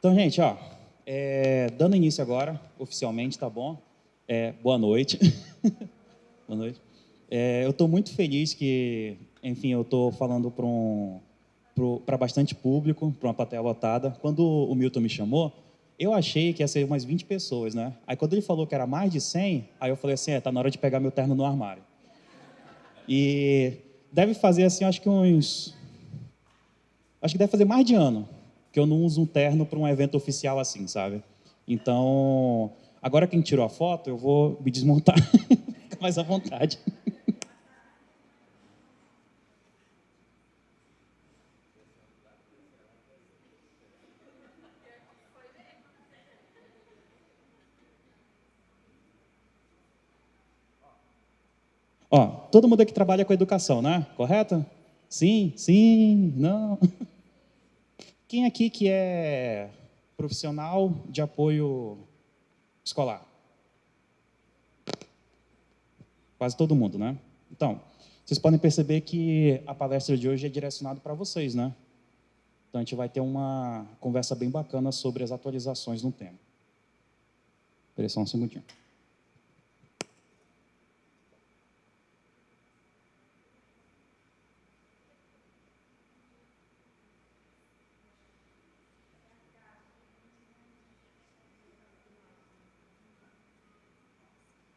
Então, gente, ó, dando início agora, oficialmente, tá bom? Boa noite. Boa noite. Eu estou muito feliz que, enfim, eu estou falando para bastante público, para uma plateia lotada. Quando o Milton me chamou, eu achei que ia ser umas 20 pessoas, né? Aí, quando ele falou que era mais de 100, aí eu falei assim, tá na hora de pegar meu terno no armário. E deve fazer, assim, acho que deve fazer mais de ano que eu não uso um terno para um evento oficial assim, sabe? Então, agora quem tirou a foto, eu vou me desmontar, fica mais à vontade. Ó, todo mundo aqui trabalha com educação, né? Correto? Sim, sim, não. Quem aqui que é profissional de apoio escolar? Quase todo mundo, né? Então, vocês podem perceber que a palestra de hoje é direcionada para vocês, né? Então, a gente vai ter uma conversa bem bacana sobre as atualizações no tema. Espera só um segundinho.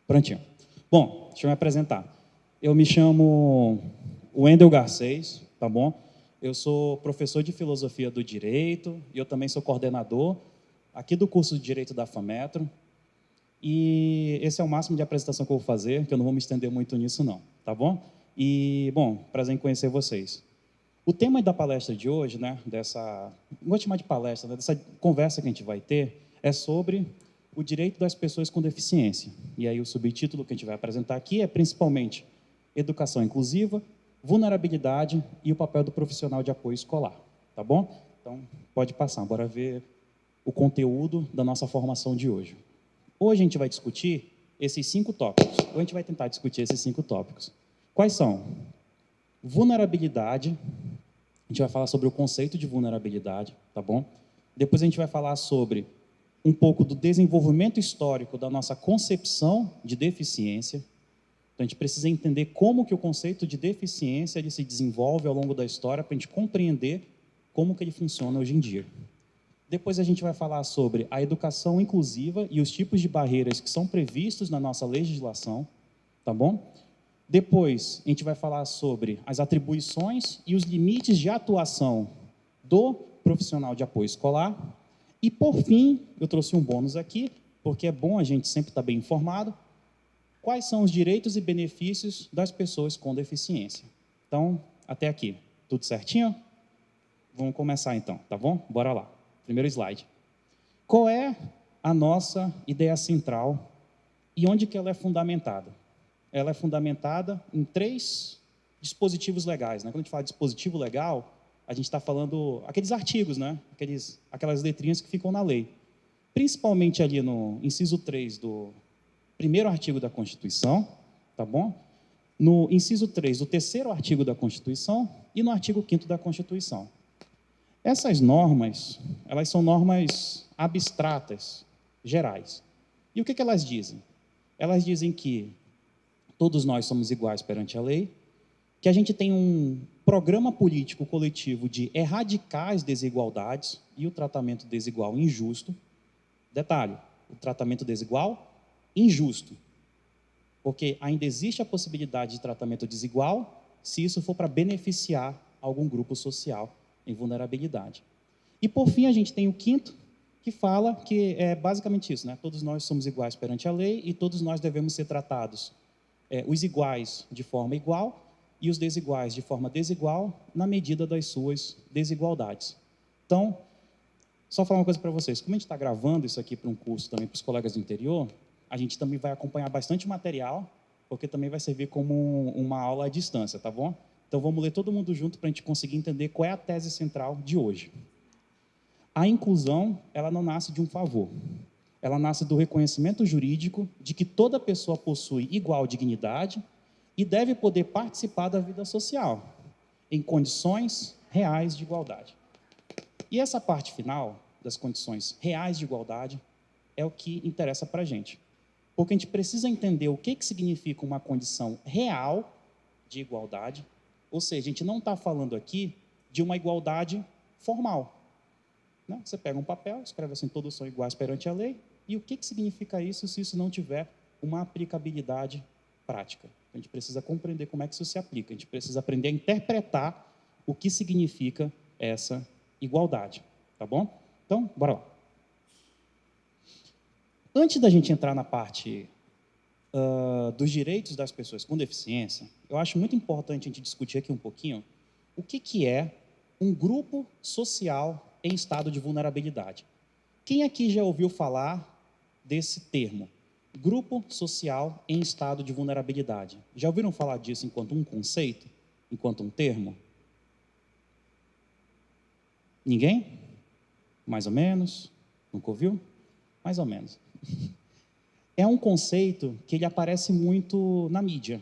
Prontinho. Bom, deixa eu me apresentar. Eu me chamo Wendel Garcês, tá bom? Eu sou professor de Filosofia do Direito e eu também sou coordenador aqui do curso de Direito da FAMetro. E esse é o máximo de apresentação que eu vou fazer, que eu não vou me estender muito nisso não, tá bom? E, bom, prazer em conhecer vocês. O tema da palestra de hoje, né, não vou chamar de palestra, né, dessa conversa que a gente vai ter, é sobre o direito das pessoas com deficiência. E aí o subtítulo que a gente vai apresentar aqui é principalmente educação inclusiva, vulnerabilidade e o papel do profissional de apoio escolar, tá bom? Então, pode passar, bora ver o conteúdo da nossa formação de hoje. Hoje a gente vai discutir esses 5 tópicos, ou a gente vai tentar discutir esses 5 tópicos. Quais são? Vulnerabilidade, a gente vai falar sobre o conceito de vulnerabilidade, tá bom? Depois a gente vai falar sobre um pouco do desenvolvimento histórico da nossa concepção de deficiência. Então, a gente precisa entender como que o conceito de deficiência ele se desenvolve ao longo da história para a gente compreender como que ele funciona hoje em dia. Depois a gente vai falar sobre a educação inclusiva e os tipos de barreiras que são previstos na nossa legislação, tá bom? Depois a gente vai falar sobre as atribuições e os limites de atuação do profissional de apoio escolar. E, por fim, eu trouxe um bônus aqui, porque é bom a gente sempre estar bem informado, quais são os direitos e benefícios das pessoas com deficiência. Então, até aqui, tudo certinho? Vamos começar então, tá bom? Bora lá. Primeiro slide. Qual é a nossa ideia central e onde que ela é fundamentada? Ela é fundamentada em 3 dispositivos legais, né? Quando a gente fala de dispositivo legal, a gente está falando aqueles artigos, né? Aquelas letrinhas que ficam na lei. Principalmente ali no inciso 3 do primeiro artigo da Constituição, tá bom? No inciso 3 do terceiro artigo da Constituição e no artigo 5º da Constituição. Essas normas, elas são normas abstratas, gerais. E o que elas dizem? Elas dizem que todos nós somos iguais perante a lei, que a gente tem um programa político coletivo de erradicar as desigualdades e o tratamento desigual e injusto. Detalhe, o tratamento desigual injusto, porque ainda existe a possibilidade de tratamento desigual se isso for para beneficiar algum grupo social em vulnerabilidade. E, por fim, a gente tem o 5º, que fala que é basicamente isso, né? Todos nós somos iguais perante a lei e todos nós devemos ser tratados, os iguais de forma igual e os desiguais de forma desigual na medida das suas desigualdades. Então, só falar uma coisa para vocês, como a gente está gravando isso aqui para um curso também para os colegas do interior, a gente também vai acompanhar bastante material, porque também vai servir como uma aula à distância, tá bom? Então, vamos ler todo mundo junto para a gente conseguir entender qual é a tese central de hoje. A inclusão, ela não nasce de um favor. Ela nasce do reconhecimento jurídico de que toda pessoa possui igual dignidade e deve poder participar da vida social, em condições reais de igualdade. E essa parte final das condições reais de igualdade é o que interessa para a gente. Porque a gente precisa entender o que significa uma condição real de igualdade, ou seja, a gente não está falando aqui de uma igualdade formal. Né? Você pega um papel, escreve assim, todos são iguais perante a lei, e o que significa isso se isso não tiver uma aplicabilidade prática? A gente precisa compreender como é que isso se aplica, a gente precisa aprender a interpretar o que significa essa igualdade, tá bom? Então, bora lá. Antes da gente entrar na parte dos direitos das pessoas com deficiência, eu acho muito importante a gente discutir aqui um pouquinho o que é um grupo social em estado de vulnerabilidade. Quem aqui já ouviu falar desse termo? Grupo social em estado de vulnerabilidade. Já ouviram falar disso enquanto um conceito? Enquanto um termo? Ninguém? Mais ou menos? Nunca ouviu? Mais ou menos. É um conceito que ele aparece muito na mídia,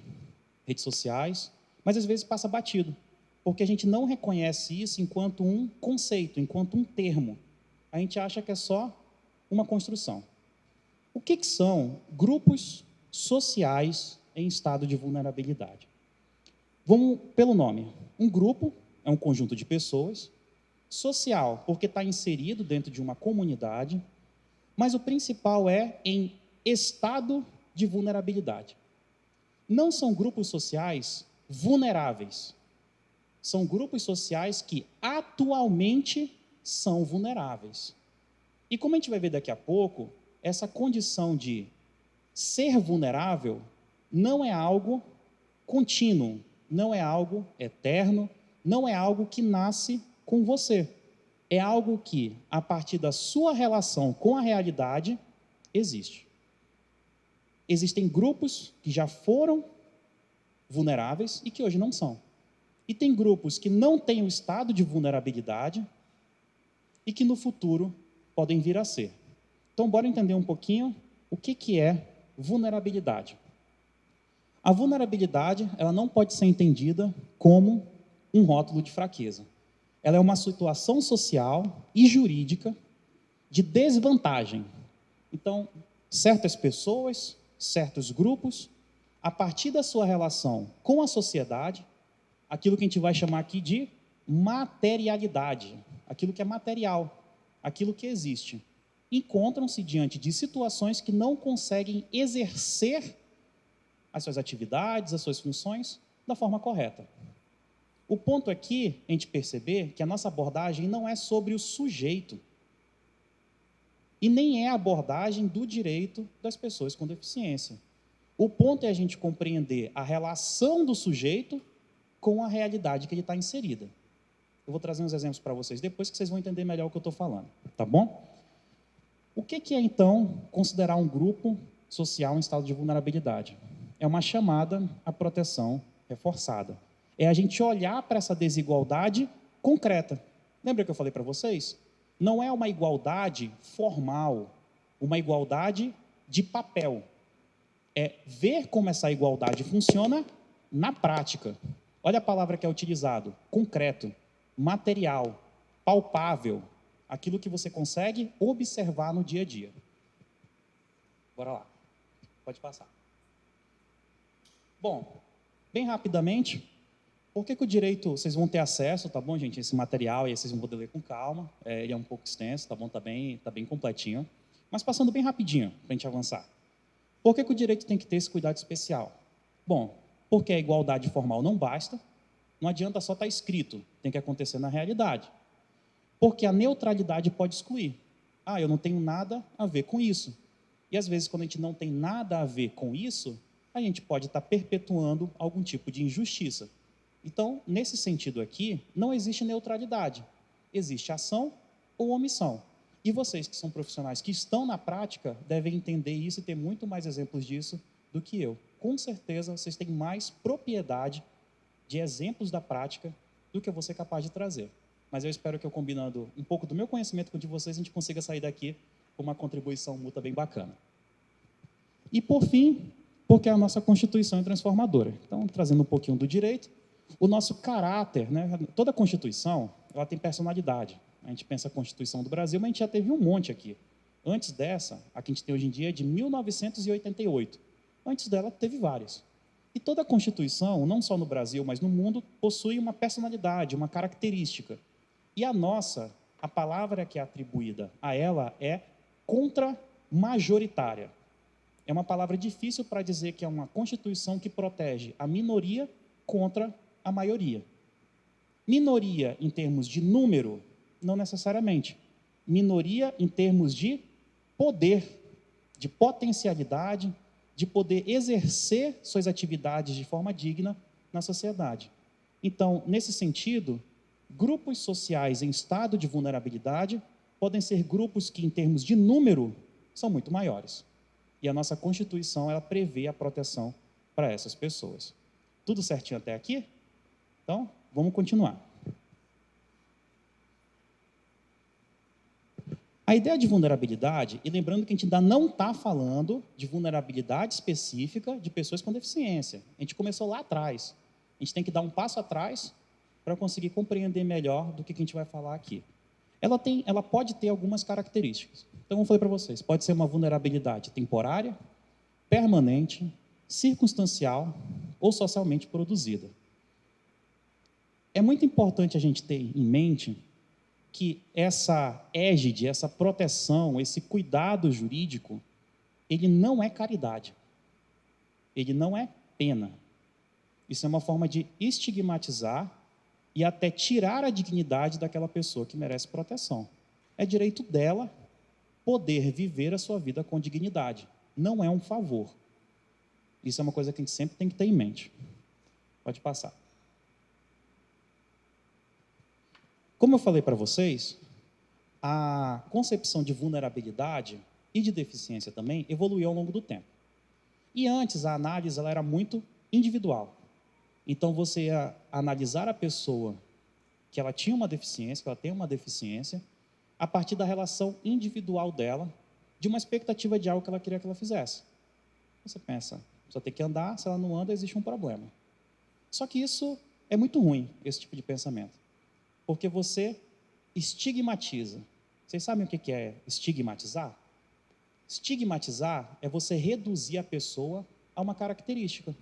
redes sociais, mas às vezes passa batido, porque a gente não reconhece isso enquanto um conceito, enquanto um termo. A gente acha que é só uma construção. O que são grupos sociais em estado de vulnerabilidade? Vamos pelo nome. Um grupo é um conjunto de pessoas, social, porque está inserido dentro de uma comunidade, mas o principal é em estado de vulnerabilidade. Não são grupos sociais vulneráveis, são grupos sociais que atualmente são vulneráveis. E como a gente vai ver daqui a pouco, essa condição de ser vulnerável não é algo contínuo, não é algo eterno, não é algo que nasce com você. É algo que, a partir da sua relação com a realidade, existe. Existem grupos que já foram vulneráveis e que hoje não são. E tem grupos que não têm o estado de vulnerabilidade e que no futuro podem vir a ser. Então, bora entender um pouquinho o que é vulnerabilidade. A vulnerabilidade, ela não pode ser entendida como um rótulo de fraqueza. Ela é uma situação social e jurídica de desvantagem. Então, certas pessoas, certos grupos, a partir da sua relação com a sociedade, aquilo que a gente vai chamar aqui de materialidade, aquilo que é material, aquilo que existe, encontram-se diante de situações que não conseguem exercer as suas atividades, as suas funções da forma correta. O ponto aqui é a gente perceber que a nossa abordagem não é sobre o sujeito, e nem é a abordagem do direito das pessoas com deficiência. O ponto é a gente compreender a relação do sujeito com a realidade que ele está inserida. Eu vou trazer uns exemplos para vocês depois que vocês vão entender melhor o que eu estou falando, tá bom? O que é, então, considerar um grupo social em estado de vulnerabilidade? É uma chamada à proteção reforçada. É a gente olhar para essa desigualdade concreta. Lembra que eu falei para vocês? Não é uma igualdade formal, uma igualdade de papel. É ver como essa igualdade funciona na prática. Olha a palavra que é utilizado: concreto, material, palpável, aquilo que você consegue observar no dia a dia. Bora lá, pode passar. Bom, bem rapidamente, por que o direito, vocês vão ter acesso, tá bom, gente, esse material, e aí vocês vão poder ler com calma, ele é um pouco extenso, tá bom, tá bem completinho, mas passando bem rapidinho, para a gente avançar. Por que o direito tem que ter esse cuidado especial? Bom, porque a igualdade formal não basta, não adianta só estar escrito, tem que acontecer na realidade. Porque a neutralidade pode excluir. Ah, eu não tenho nada a ver com isso. E às vezes, quando a gente não tem nada a ver com isso, a gente pode estar perpetuando algum tipo de injustiça. Então, nesse sentido aqui, não existe neutralidade. Existe ação ou omissão. E vocês que são profissionais que estão na prática devem entender isso e ter muito mais exemplos disso do que eu. Com certeza, vocês têm mais propriedade de exemplos da prática do que eu vou ser capaz de trazer. Mas eu espero que eu, combinando um pouco do meu conhecimento com o de vocês, a gente consiga sair daqui com uma contribuição mútua bem bacana. E, por fim, porque a nossa Constituição é transformadora. Então, trazendo um pouquinho do direito, o nosso caráter, né? Toda Constituição, ela tem personalidade. A gente pensa a Constituição do Brasil, mas a gente já teve um monte aqui. Antes dessa, a que a gente tem hoje em dia é de 1988. Antes dela, teve várias. E toda a Constituição, não só no Brasil, mas no mundo, possui uma personalidade, uma característica. E a nossa, a palavra que é atribuída a ela é contra-majoritária. É uma palavra difícil para dizer que é uma Constituição que protege a minoria contra a maioria. Minoria em termos de número, não necessariamente. Minoria em termos de poder, de potencialidade, de poder exercer suas atividades de forma digna na sociedade. Então, nesse sentido, grupos sociais em estado de vulnerabilidade podem ser grupos que, em termos de número, são muito maiores. E a nossa Constituição, ela prevê a proteção para essas pessoas. Tudo certinho até aqui? Então, vamos continuar. A ideia de vulnerabilidade, e lembrando que a gente ainda não está falando de vulnerabilidade específica de pessoas com deficiência. A gente começou lá atrás. A gente tem que dar um passo atrás para conseguir compreender melhor do que a gente vai falar aqui. Ela pode ter algumas características. Então, eu falei para vocês, pode ser uma vulnerabilidade temporária, permanente, circunstancial ou socialmente produzida. É muito importante a gente ter em mente que essa égide, essa proteção, esse cuidado jurídico, ele não é caridade. Ele não é pena. Isso é uma forma de estigmatizar e até tirar a dignidade daquela pessoa que merece proteção. É direito dela poder viver a sua vida com dignidade. Não é um favor. Isso é uma coisa que a gente sempre tem que ter em mente. Pode passar. Como eu falei para vocês, a concepção de vulnerabilidade e de deficiência também evoluiu ao longo do tempo. E antes, a análise ela era muito individual. Então, você ia analisar a pessoa que ela tinha uma deficiência, que ela tem uma deficiência, a partir da relação individual dela, de uma expectativa de algo que ela queria que ela fizesse. Você pensa, só tem que andar, se ela não anda, existe um problema. Só que isso é muito ruim, esse tipo de pensamento. Porque você estigmatiza. Vocês sabem o que é estigmatizar? Estigmatizar é você reduzir a pessoa a uma característica.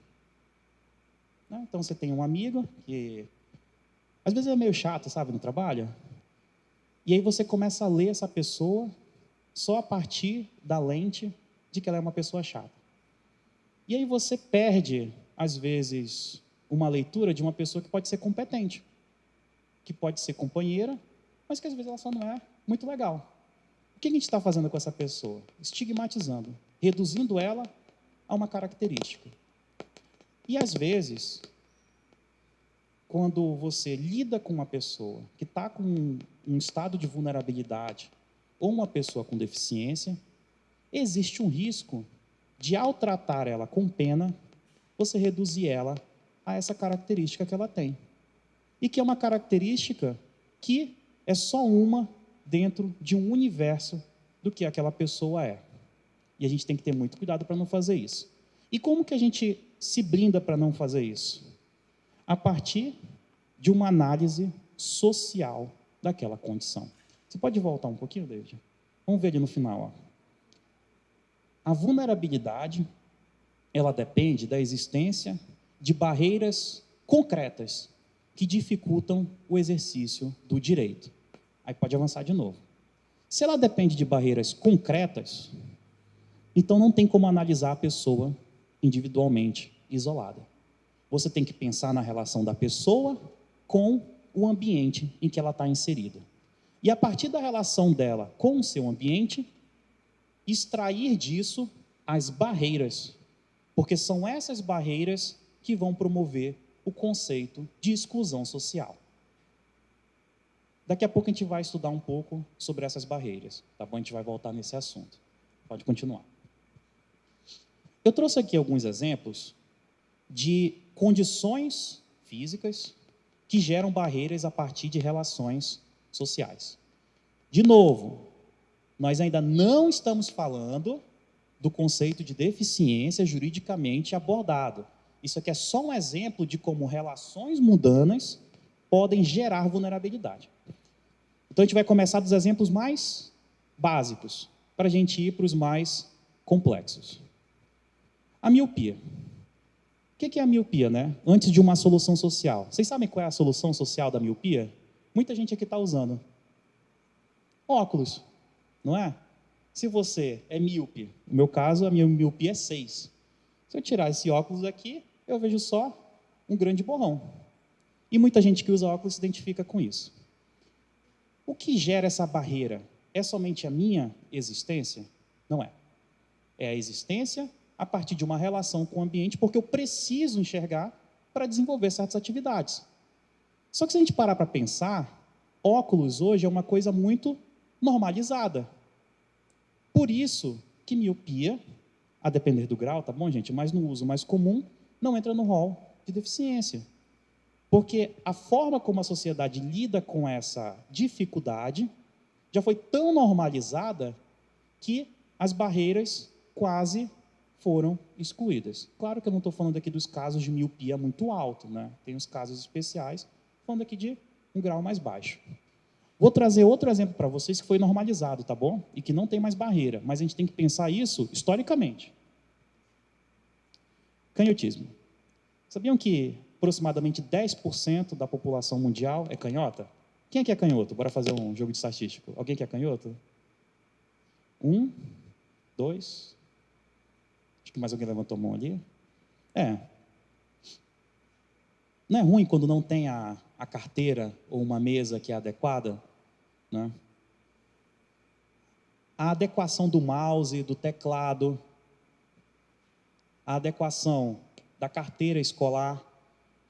Então, você tem um amigo que, às vezes, é meio chato, sabe, no trabalho. E aí você começa a ler essa pessoa só a partir da lente de que ela é uma pessoa chata. E aí você perde, às vezes, uma leitura de uma pessoa que pode ser competente, que pode ser companheira, mas que às vezes ela só não é muito legal. O que a gente está fazendo com essa pessoa? Estigmatizando, reduzindo ela a uma característica. E às vezes, quando você lida com uma pessoa que está com um estado de vulnerabilidade ou uma pessoa com deficiência, existe um risco de, ao tratar ela com pena, você reduzir ela a essa característica que ela tem. E que é uma característica que é só uma dentro de um universo do que aquela pessoa é. E a gente tem que ter muito cuidado para não fazer isso. E como que a gente se blinda para não fazer isso? A partir de uma análise social daquela condição. Você pode voltar um pouquinho, David? Vamos ver ali no final. A vulnerabilidade, ela depende da existência de barreiras concretas que dificultam o exercício do direito. Aí pode avançar de novo. Se ela depende de barreiras concretas, então não tem como analisar a pessoa individualmente, isolada. Você tem que pensar na relação da pessoa com o ambiente em que ela está inserida. E a partir da relação dela com o seu ambiente, extrair disso as barreiras, porque são essas barreiras que vão promover o conceito de exclusão social. Daqui a pouco a gente vai estudar um pouco sobre essas barreiras, tá bom? A gente vai voltar nesse assunto. Pode continuar. Eu trouxe aqui alguns exemplos de condições físicas que geram barreiras a partir de relações sociais. De novo, nós ainda não estamos falando do conceito de deficiência juridicamente abordado. Isso aqui é só um exemplo de como relações mundanas podem gerar vulnerabilidade. Então, a gente vai começar dos exemplos mais básicos, para a gente ir para os mais complexos. A miopia. O que é a miopia, né? Antes de uma solução social. Vocês sabem qual é a solução social da miopia? Muita gente aqui está usando. Óculos, não é? Se você é míope, no meu caso, a minha miopia é 6. Se eu tirar esse óculos aqui, eu vejo só um grande borrão. E muita gente que usa óculos se identifica com isso. O que gera essa barreira? É somente a minha existência? Não é. É a existência a partir de uma relação com o ambiente, porque eu preciso enxergar para desenvolver certas atividades. Só que se a gente parar para pensar, óculos hoje é uma coisa muito normalizada. Por isso que miopia, a depender do grau, tá bom, gente? Mas no uso mais comum, não entra no rol de deficiência. Porque a forma como a sociedade lida com essa dificuldade já foi tão normalizada que as barreiras quase foram excluídas. Claro que eu não estou falando aqui dos casos de miopia muito alto, né? Tem os casos especiais, falando aqui de um grau mais baixo. Vou trazer outro exemplo para vocês que foi normalizado, tá bom? E que não tem mais barreira, mas a gente tem que pensar isso historicamente. Canhotismo. Sabiam que aproximadamente 10% da população mundial é canhota? Quem é canhoto? Bora fazer um jogo de estatístico. Alguém que é canhoto? 1, 2. Acho que mais alguém levantou a mão ali. Não é ruim quando não tem a carteira ou uma mesa que é adequada, né? A adequação do mouse, do teclado, a adequação da carteira escolar,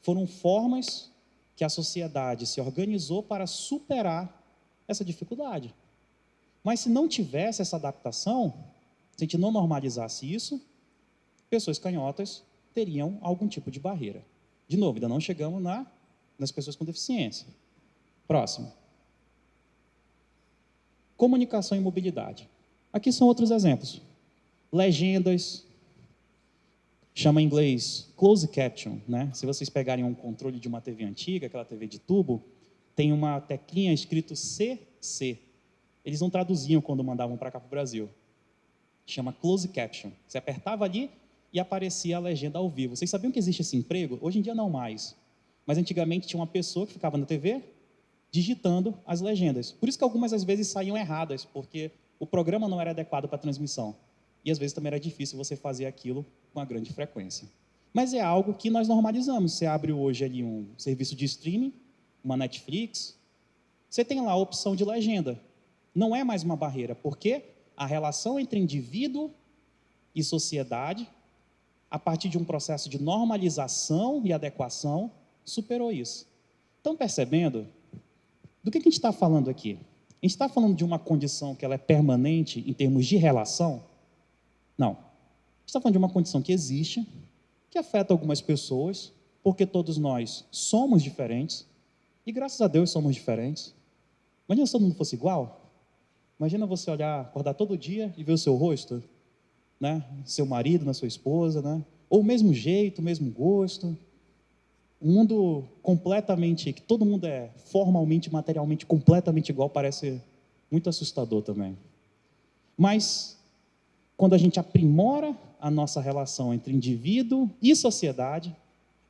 foram formas que a sociedade se organizou para superar essa dificuldade. Mas se não tivesse essa adaptação, se a gente não normalizasse isso, pessoas canhotas teriam algum tipo de barreira. De novo, ainda não chegamos nas pessoas com deficiência. Próximo. Comunicação e mobilidade. Aqui são outros exemplos. Legendas, chama em inglês closed caption, né? Se vocês pegarem um controle de uma TV antiga, aquela TV de tubo, tem uma teclinha escrito CC. Eles não traduziam quando mandavam para cá para o Brasil. Chama closed caption. Você apertava ali e aparecia a legenda ao vivo. Vocês sabiam que existe esse emprego? Hoje em dia não mais. Mas antigamente tinha uma pessoa que ficava na TV digitando as legendas. Por isso que algumas às vezes saíam erradas, porque o programa não era adequado para a transmissão. E às vezes também era difícil você fazer aquilo com uma grande frequência. Mas é algo que nós normalizamos. Você abre hoje ali um serviço de streaming, uma Netflix, você tem lá a opção de legenda. Não é mais uma barreira, porque a relação entre indivíduo e sociedade, a partir de um processo de normalização e adequação, superou isso. Estão percebendo? Do que a gente está falando aqui? A gente está falando de uma condição que ela é permanente em termos de relação? Não. A gente está falando de uma condição que existe, que afeta algumas pessoas, porque todos nós somos diferentes, e graças a Deus somos diferentes. Imagina se todo mundo fosse igual? Imagina você olhar, acordar todo dia e ver o seu rosto, né? Seu marido, na sua esposa, né? Ou o mesmo jeito, o mesmo gosto. Um mundo completamente, que todo mundo é formalmente, materialmente, completamente igual, parece muito assustador também. Mas, quando a gente aprimora a nossa relação entre indivíduo e sociedade,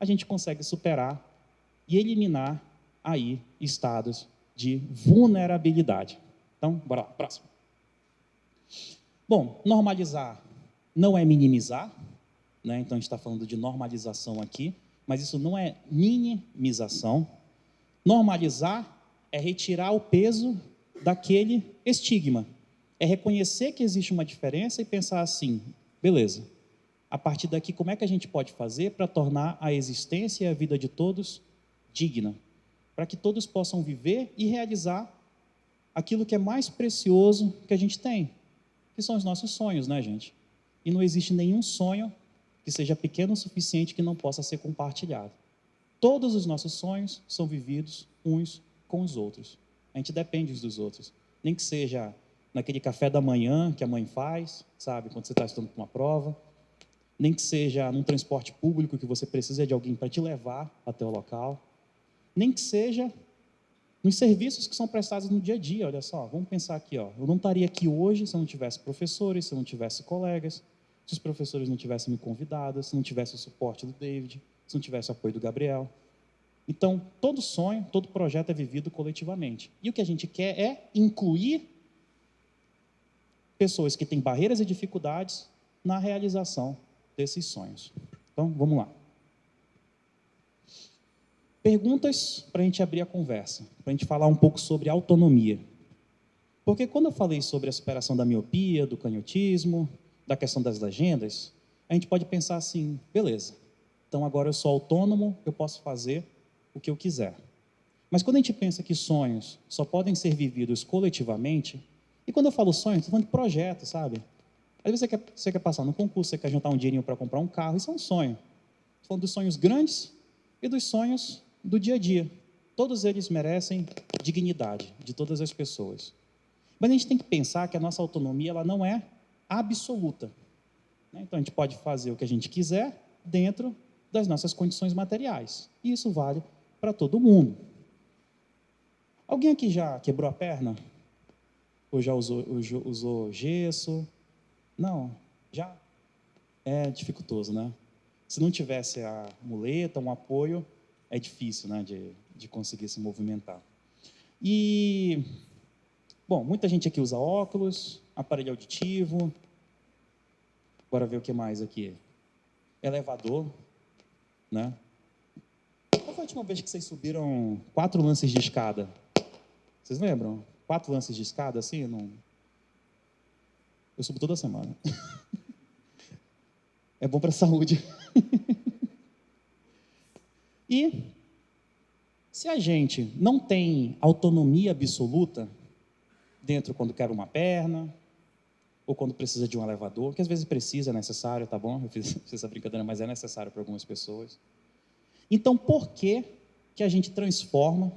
a gente consegue superar e eliminar aí estados de vulnerabilidade. Então, bora lá, próximo. Bom, normalizar não é minimizar, né? Então a gente está falando de normalização aqui, mas isso não é minimização. Normalizar é retirar o peso daquele estigma. É reconhecer que existe uma diferença e pensar assim, beleza, a partir daqui como é que a gente pode fazer para tornar a existência e a vida de todos digna? Para que todos possam viver e realizar aquilo que é mais precioso que a gente tem, que são os nossos sonhos, né, gente? E não existe nenhum sonho que seja pequeno o suficiente que não possa ser compartilhado. Todos os nossos sonhos são vividos uns com os outros. A gente depende uns dos outros. Nem que seja naquele café da manhã que a mãe faz, sabe, quando você está estudando para uma prova. Nem que seja num transporte público que você precisa de alguém para te levar até o local. Nem que seja nos serviços que são prestados no dia a dia. Olha só, vamos pensar aqui, ó, eu não estaria aqui hoje se eu não tivesse professores, se eu não tivesse colegas, se os professores não tivessem me convidado, se não tivesse o suporte do David, se não tivesse o apoio do Gabriel. Então, todo sonho, todo projeto é vivido coletivamente. E o que a gente quer é incluir pessoas que têm barreiras e dificuldades na realização desses sonhos. Então, vamos lá. Perguntas para a gente abrir a conversa, para a gente falar um pouco sobre autonomia. Porque quando eu falei sobre a superação da miopia, do canhotismo, da questão das legendas, a gente pode pensar assim, beleza, então agora eu sou autônomo, eu posso fazer o que eu quiser. Mas quando a gente pensa que sonhos só podem ser vividos coletivamente, e quando eu falo sonhos, estou falando de projeto, sabe? Às vezes você quer passar no concurso, você quer juntar um dinheirinho para comprar um carro, isso é um sonho. Estou falando dos sonhos grandes e dos sonhos do dia a dia. Todos eles merecem dignidade de todas as pessoas. Mas a gente tem que pensar que a nossa autonomia ela não é absoluta. Então a gente pode fazer o que a gente quiser dentro das nossas condições materiais. E isso vale para todo mundo. Alguém aqui já quebrou a perna? Ou já usou gesso? Não, já? É dificultoso, né? Se não tivesse a muleta, um apoio, é difícil, né, de conseguir se movimentar. E, bom, muita gente aqui usa óculos, aparelho auditivo. Bora ver o que mais aqui. Elevador, né? Qual foi a última vez que vocês subiram 4 lances de escada? Vocês lembram? 4 lances de escada, assim? Não... Eu subo toda semana. É bom para a saúde. E se a gente não tem autonomia absoluta dentro quando quer uma perna, ou quando precisa de um elevador, que às vezes precisa, é necessário, tá bom? Eu fiz essa brincadeira, mas é necessário para algumas pessoas. Então, por que a gente transforma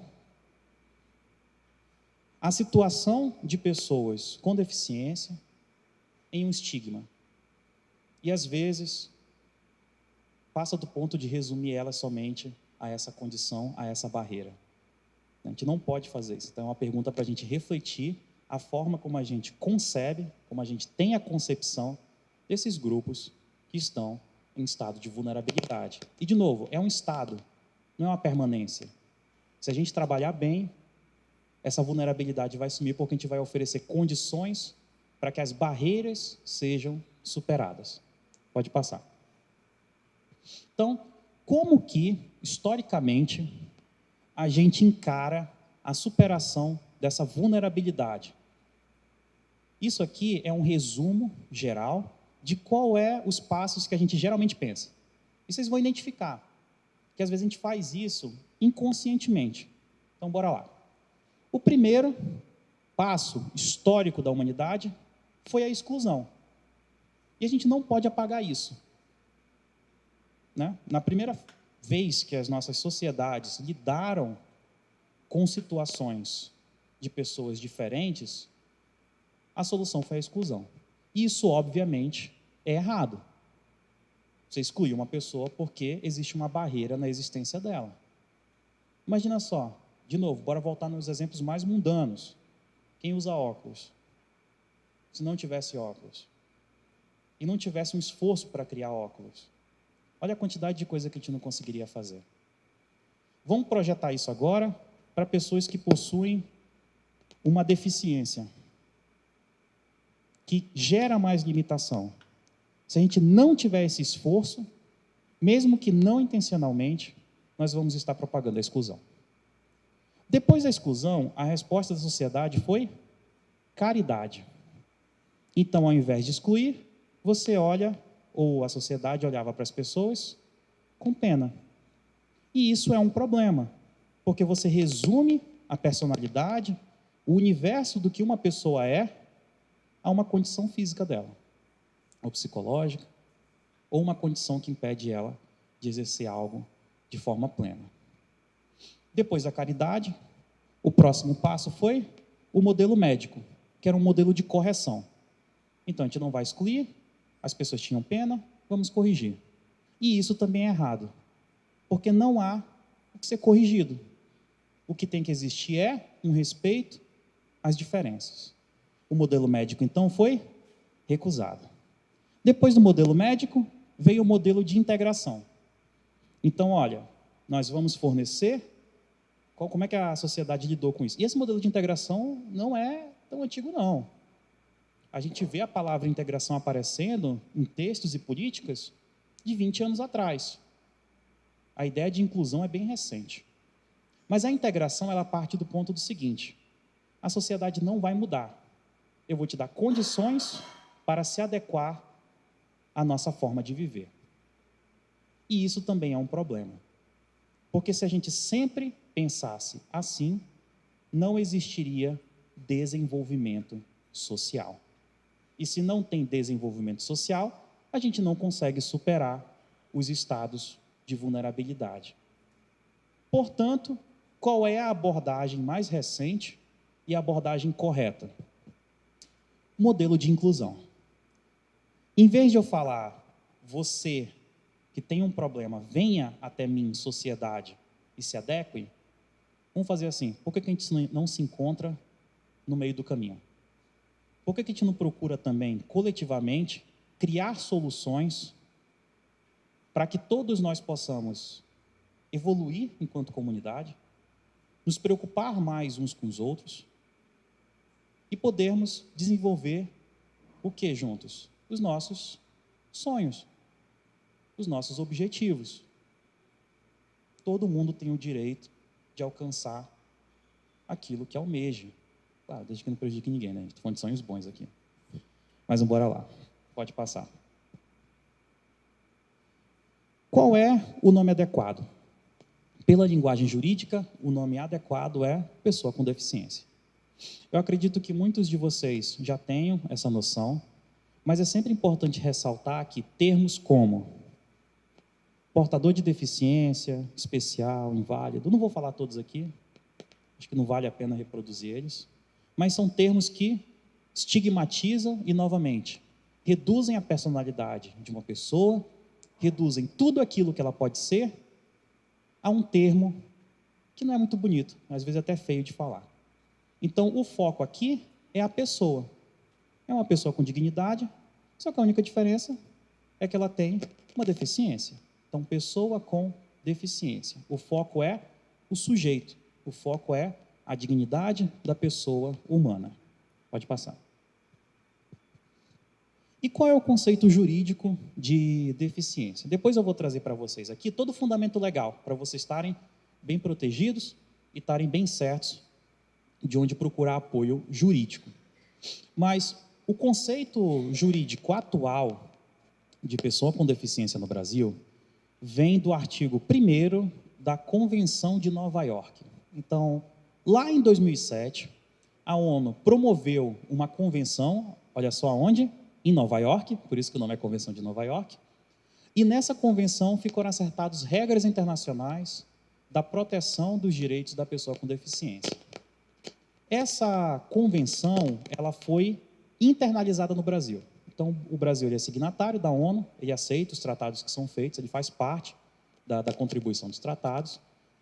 a situação de pessoas com deficiência em um estigma? E, às vezes, passa do ponto de resumir ela somente a essa condição, a essa barreira. A gente não pode fazer isso. Então, é uma pergunta para a gente refletir a forma como a gente concebe, como a gente tem a concepção desses grupos que estão em estado de vulnerabilidade. E, de novo, é um estado, não é uma permanência. Se a gente trabalhar bem, essa vulnerabilidade vai sumir porque a gente vai oferecer condições para que as barreiras sejam superadas. Pode passar. Então, como que, historicamente, a gente encara a superação dessa vulnerabilidade? Isso aqui é um resumo geral de qual é os passos que a gente geralmente pensa. E vocês vão identificar que às vezes a gente faz isso inconscientemente. Então, bora lá. O primeiro passo histórico da humanidade foi a exclusão. E a gente não pode apagar isso. Né? Na primeira vez que as nossas sociedades lidaram com situações de pessoas diferentes, a solução foi a exclusão. Isso, obviamente, é errado. Você exclui uma pessoa porque existe uma barreira na existência dela. Imagina só, de novo, bora voltar nos exemplos mais mundanos. Quem usa óculos? Se não tivesse óculos, e não tivesse um esforço para criar óculos, olha a quantidade de coisa que a gente não conseguiria fazer. Vamos projetar isso agora para pessoas que possuem uma deficiência, que gera mais limitação. Se a gente não tiver esse esforço, mesmo que não intencionalmente, nós vamos estar propagando a exclusão. Depois da exclusão, a resposta da sociedade foi caridade. Então, ao invés de excluir, você olha, ou a sociedade olhava para as pessoas com pena. E isso é um problema, porque você resume a personalidade, o universo do que uma pessoa é, a uma condição física dela, ou psicológica, ou uma condição que impede ela de exercer algo de forma plena. Depois da caridade, o próximo passo foi o modelo médico, que era um modelo de correção. Então, a gente não vai excluir, as pessoas tinham pena, vamos corrigir. E isso também é errado, porque não há o que ser corrigido. o que tem que existir é um respeito às diferenças. O modelo médico, então, foi recusado. Depois do modelo médico, veio o modelo de integração. Então, olha, nós vamos fornecer... Como é que a sociedade lidou com isso? E esse modelo de integração não é tão antigo, não. A gente vê a palavra integração aparecendo em textos e políticas de 20 anos atrás. A ideia de inclusão é bem recente. Mas a integração, ela parte do ponto do seguinte: a sociedade não vai mudar. Eu vou te dar condições para se adequar à nossa forma de viver. E isso também é um problema. Porque se a gente sempre pensasse assim, não existiria desenvolvimento social. E se não tem desenvolvimento social, a gente não consegue superar os estados de vulnerabilidade. Portanto, qual é a abordagem mais recente e a abordagem correta? Modelo de inclusão. Em vez de eu falar, você que tem um problema, venha até mim, sociedade, e se adeque, vamos fazer assim: por que a gente não se encontra no meio do caminho? Por que a gente não procura também, coletivamente, criar soluções para que todos nós possamos evoluir enquanto comunidade, nos preocupar mais uns com os outros e podermos desenvolver o que juntos? Os nossos sonhos, os nossos objetivos. Todo mundo tem o direito de alcançar aquilo que almeja. Claro, desde que não prejudique ninguém, né? Estou falando de sonhos bons aqui. Mas bora lá. Pode passar. Qual é o nome adequado? Pela linguagem jurídica, o nome adequado é pessoa com deficiência. Eu acredito que muitos de vocês já tenham essa noção, mas é sempre importante ressaltar que termos como portador de deficiência, especial, inválido, não vou falar todos aqui, acho que não vale a pena reproduzir eles, mas são termos que estigmatizam e, novamente, reduzem a personalidade de uma pessoa, reduzem tudo aquilo que ela pode ser a um termo que não é muito bonito, às vezes até feio de falar. Então, o foco aqui é a pessoa. É uma pessoa com dignidade, só que a única diferença é que ela tem uma deficiência. Então, pessoa com deficiência. O foco é o sujeito. O foco é a dignidade da pessoa humana. Pode passar. E qual é o conceito jurídico de deficiência? Depois eu vou trazer para vocês aqui todo o fundamento legal, para vocês estarem bem protegidos e estarem bem certos de onde procurar apoio jurídico. Mas o conceito jurídico atual de pessoa com deficiência no Brasil vem do artigo 1º da Convenção de Nova York. Então, lá em 2007, a ONU promoveu uma convenção, olha só aonde? Em Nova York, por isso que o nome é Convenção de Nova York, e nessa convenção ficaram acertadas regras internacionais da proteção dos direitos da pessoa com deficiência. Essa convenção, ela foi internalizada no Brasil. Então, o Brasil ele é signatário da ONU, ele aceita os tratados que são feitos, ele faz parte da contribuição dos tratados.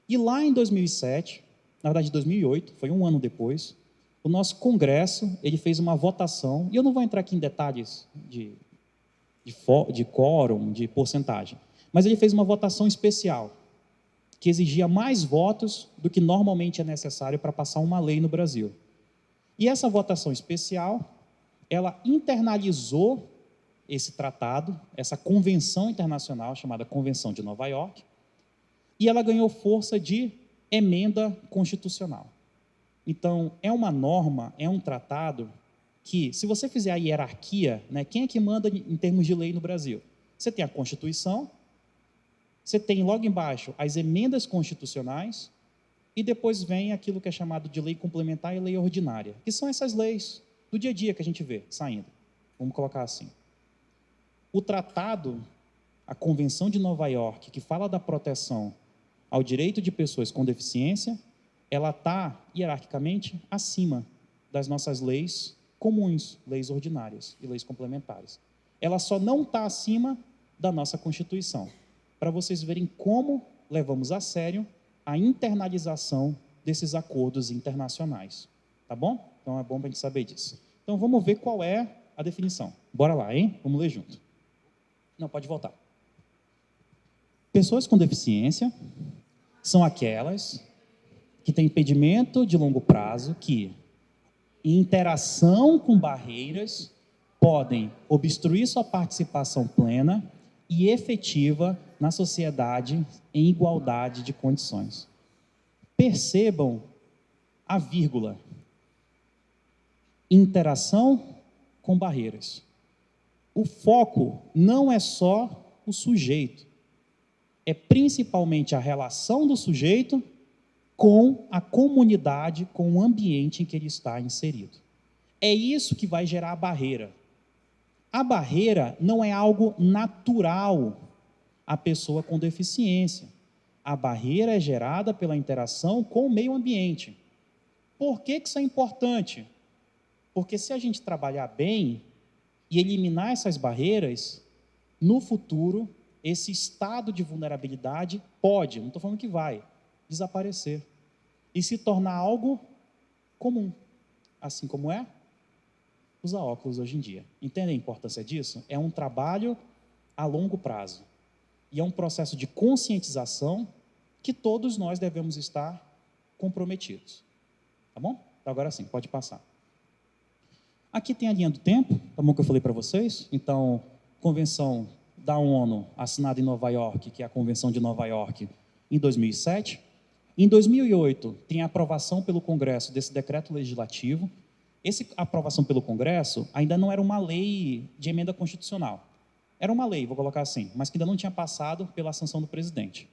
E lá em 2007, na verdade, 2008, foi um ano depois, o nosso Congresso ele fez uma votação, e eu não vou entrar aqui em detalhes de quórum, de porcentagem, mas ele fez uma votação especial, que exigia mais votos do que normalmente é necessário para passar uma lei no Brasil. E essa votação especial, ela internalizou esse tratado, essa convenção internacional, chamada Convenção de Nova York, e ela ganhou força de emenda constitucional. Então, é uma norma, é um tratado que, se você fizer a hierarquia, né, quem é que manda em termos de lei no Brasil? Você tem a Constituição, você tem logo embaixo as emendas constitucionais, e depois vem aquilo que é chamado de lei complementar e lei ordinária, que são essas leis do dia a dia que a gente vê saindo. Vamos colocar assim. O tratado, a Convenção de Nova York, que fala da proteção ao direito de pessoas com deficiência, ela está, hierarquicamente, acima das nossas leis comuns, leis ordinárias e leis complementares. Ela só não está acima da nossa Constituição, para vocês verem como levamos a sério a internalização desses acordos internacionais. Tá bom? Então é bom para a gente saber disso. Então vamos ver qual é a definição. Bora lá, hein? Vamos ler junto. Não, pode voltar. Pessoas com deficiência são aquelas que têm impedimento de longo prazo que, em interação com barreiras, podem obstruir sua participação plena e efetiva na sociedade em igualdade de condições. Percebam a vírgula. Interação com barreiras. O foco não é só o sujeito, é principalmente a relação do sujeito com a comunidade, com o ambiente em que ele está inserido. É isso que vai gerar a barreira. A barreira não é algo natural à pessoa com deficiência. A barreira é gerada pela interação com o meio ambiente. Por que isso é importante? Porque se a gente trabalhar bem e eliminar essas barreiras, no futuro, esse estado de vulnerabilidade pode, não estou falando que vai, desaparecer e se tornar algo comum, assim como é usar óculos hoje em dia. Entendem a importância disso? É um trabalho a longo prazo e é um processo de conscientização que todos nós devemos estar comprometidos. Tá bom? Então, agora sim, pode passar. Aqui tem a linha do tempo, tá bom, que eu falei para vocês. Então, convenção da ONU, assinada em Nova York, que é a Convenção de Nova York, em 2007. Em 2008, tem a aprovação pelo Congresso desse decreto legislativo. Essa aprovação pelo Congresso ainda não era uma lei de emenda constitucional. Era uma lei, vou colocar assim, mas que ainda não tinha passado pela sanção do presidente.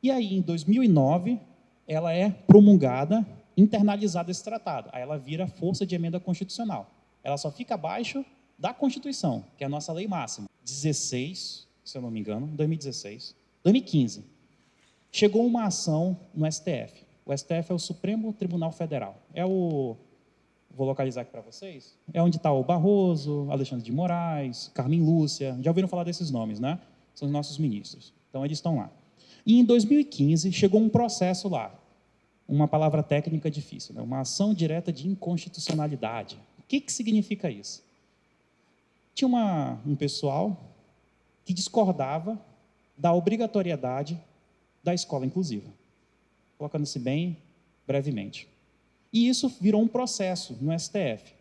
E aí, em 2009, ela é promulgada, internalizada esse tratado. Aí ela vira força de emenda constitucional. Ela só fica abaixo da Constituição, que é a nossa lei máxima. 16, se eu não me engano, 2016, 2015, chegou uma ação no STF. O STF é o Supremo Tribunal Federal. Vou localizar aqui para vocês, é onde está o Barroso, Alexandre de Moraes, Carmen Lúcia, já ouviram falar desses nomes, né? São os nossos ministros. Então, eles estão lá. E em 2015, chegou um processo lá, uma palavra técnica difícil, né? Uma ação direta de inconstitucionalidade. O que significa isso? Tinha um pessoal que discordava da obrigatoriedade da escola inclusiva, colocando-se bem brevemente. E isso virou um processo no STF.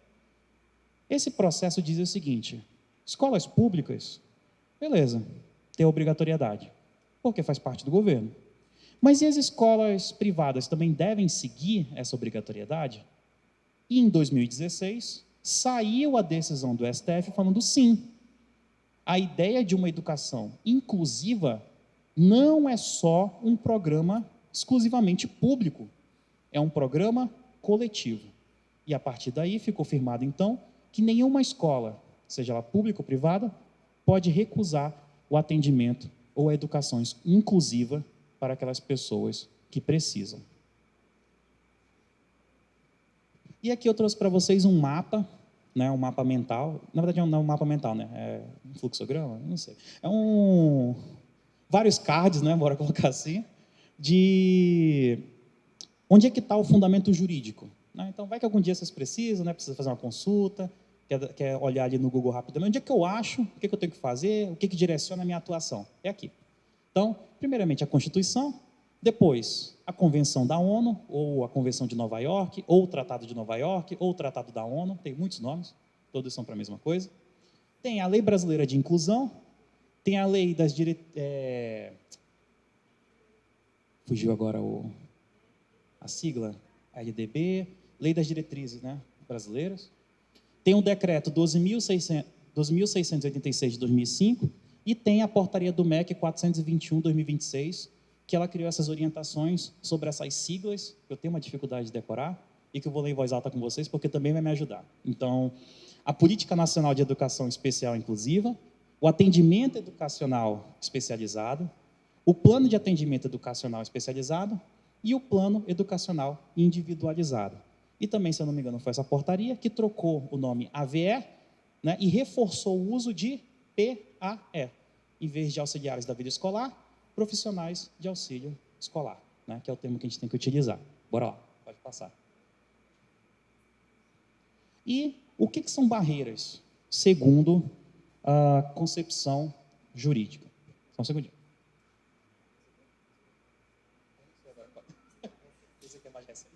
Esse processo dizia o seguinte: escolas públicas, beleza, tem obrigatoriedade, porque faz parte do governo. Mas e as escolas privadas também devem seguir essa obrigatoriedade? E em 2016, saiu a decisão do STF falando sim. A ideia de uma educação inclusiva não é só um programa exclusivamente público, é um programa coletivo. E a partir daí ficou firmado, então, que nenhuma escola, seja ela pública ou privada, pode recusar o atendimento ou a educação inclusiva para aquelas pessoas que precisam. E aqui eu trouxe para vocês um mapa, né, um mapa mental. Na verdade, não é um mapa mental, né? É um fluxograma? Não sei. Vários cards, né, bora colocar assim, de onde é que está o fundamento jurídico. Né? Então, vai que algum dia vocês precisam, né, precisa fazer uma consulta, quer olhar ali no Google rapidamente, onde é que eu acho, o que eu tenho que fazer, o que direciona a minha atuação. É aqui. Então, primeiramente, a Constituição, depois, a Convenção da ONU, ou a Convenção de Nova York, ou o Tratado de Nova York, ou o Tratado da ONU, tem muitos nomes, todos são para a mesma coisa. Tem a Lei Brasileira de Inclusão, tem a Lei das fugiu agora a sigla, LDB, Lei das Diretrizes, né, brasileiras. Tem o Decreto 12.686 de 2005 e tem a Portaria do MEC 421 de 2026, que ela criou essas orientações sobre essas siglas, que eu tenho uma dificuldade de decorar, e que eu vou ler em voz alta com vocês, porque também vai me ajudar. Então, a Política Nacional de Educação Especial e Inclusiva, o atendimento educacional especializado, o Plano de Atendimento Educacional Especializado e o Plano Educacional Individualizado. E também, se eu não me engano, foi essa portaria que trocou o nome AVE, né, e reforçou o uso de PAE, em vez de auxiliares da vida escolar, profissionais de auxílio escolar, né, que é o termo que a gente tem que utilizar. Bora lá, passar. E o que são barreiras, segundo a concepção jurídica? Só um segundinho. Esse aqui é mais recente.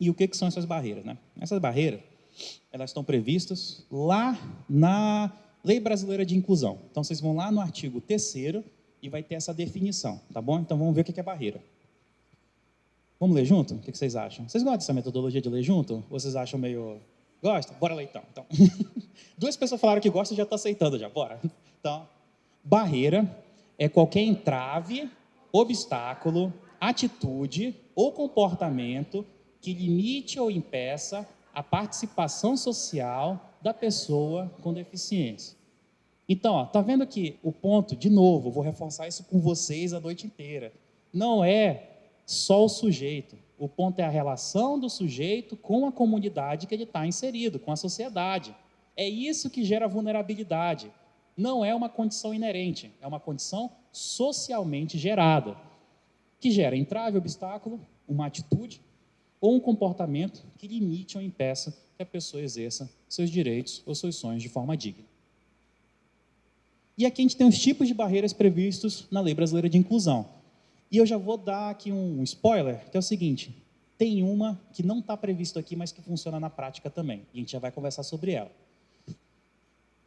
E o que são essas barreiras, né? Essas barreiras, elas estão previstas lá na Lei Brasileira de Inclusão. Então, vocês vão lá no artigo 3º e vai ter essa definição, tá bom? Então, vamos ver o que é barreira. Vamos ler junto? O que vocês acham? Vocês gostam dessa metodologia de ler junto? Ou vocês acham meio... Gostam? Bora ler então. Duas pessoas falaram que gostam e já estou aceitando já. Bora. Então, barreira é qualquer entrave, obstáculo, atitude ou comportamento que limite ou impeça a participação social da pessoa com deficiência. Então, tá vendo aqui o ponto, de novo, vou reforçar isso com vocês a noite inteira. Não é só o sujeito. O ponto é a relação do sujeito com a comunidade que ele está inserido, com a sociedade. É isso que gera vulnerabilidade. Não é uma condição inerente, é uma condição socialmente gerada, que gera entrave, obstáculo, uma atitude ou um comportamento que limite ou impeça que a pessoa exerça seus direitos ou seus sonhos de forma digna. E aqui a gente tem os tipos de barreiras previstos na Lei Brasileira de Inclusão. E eu já vou dar aqui um spoiler, que é o seguinte, tem uma que não está previsto aqui, mas que funciona na prática também. E a gente já vai conversar sobre ela.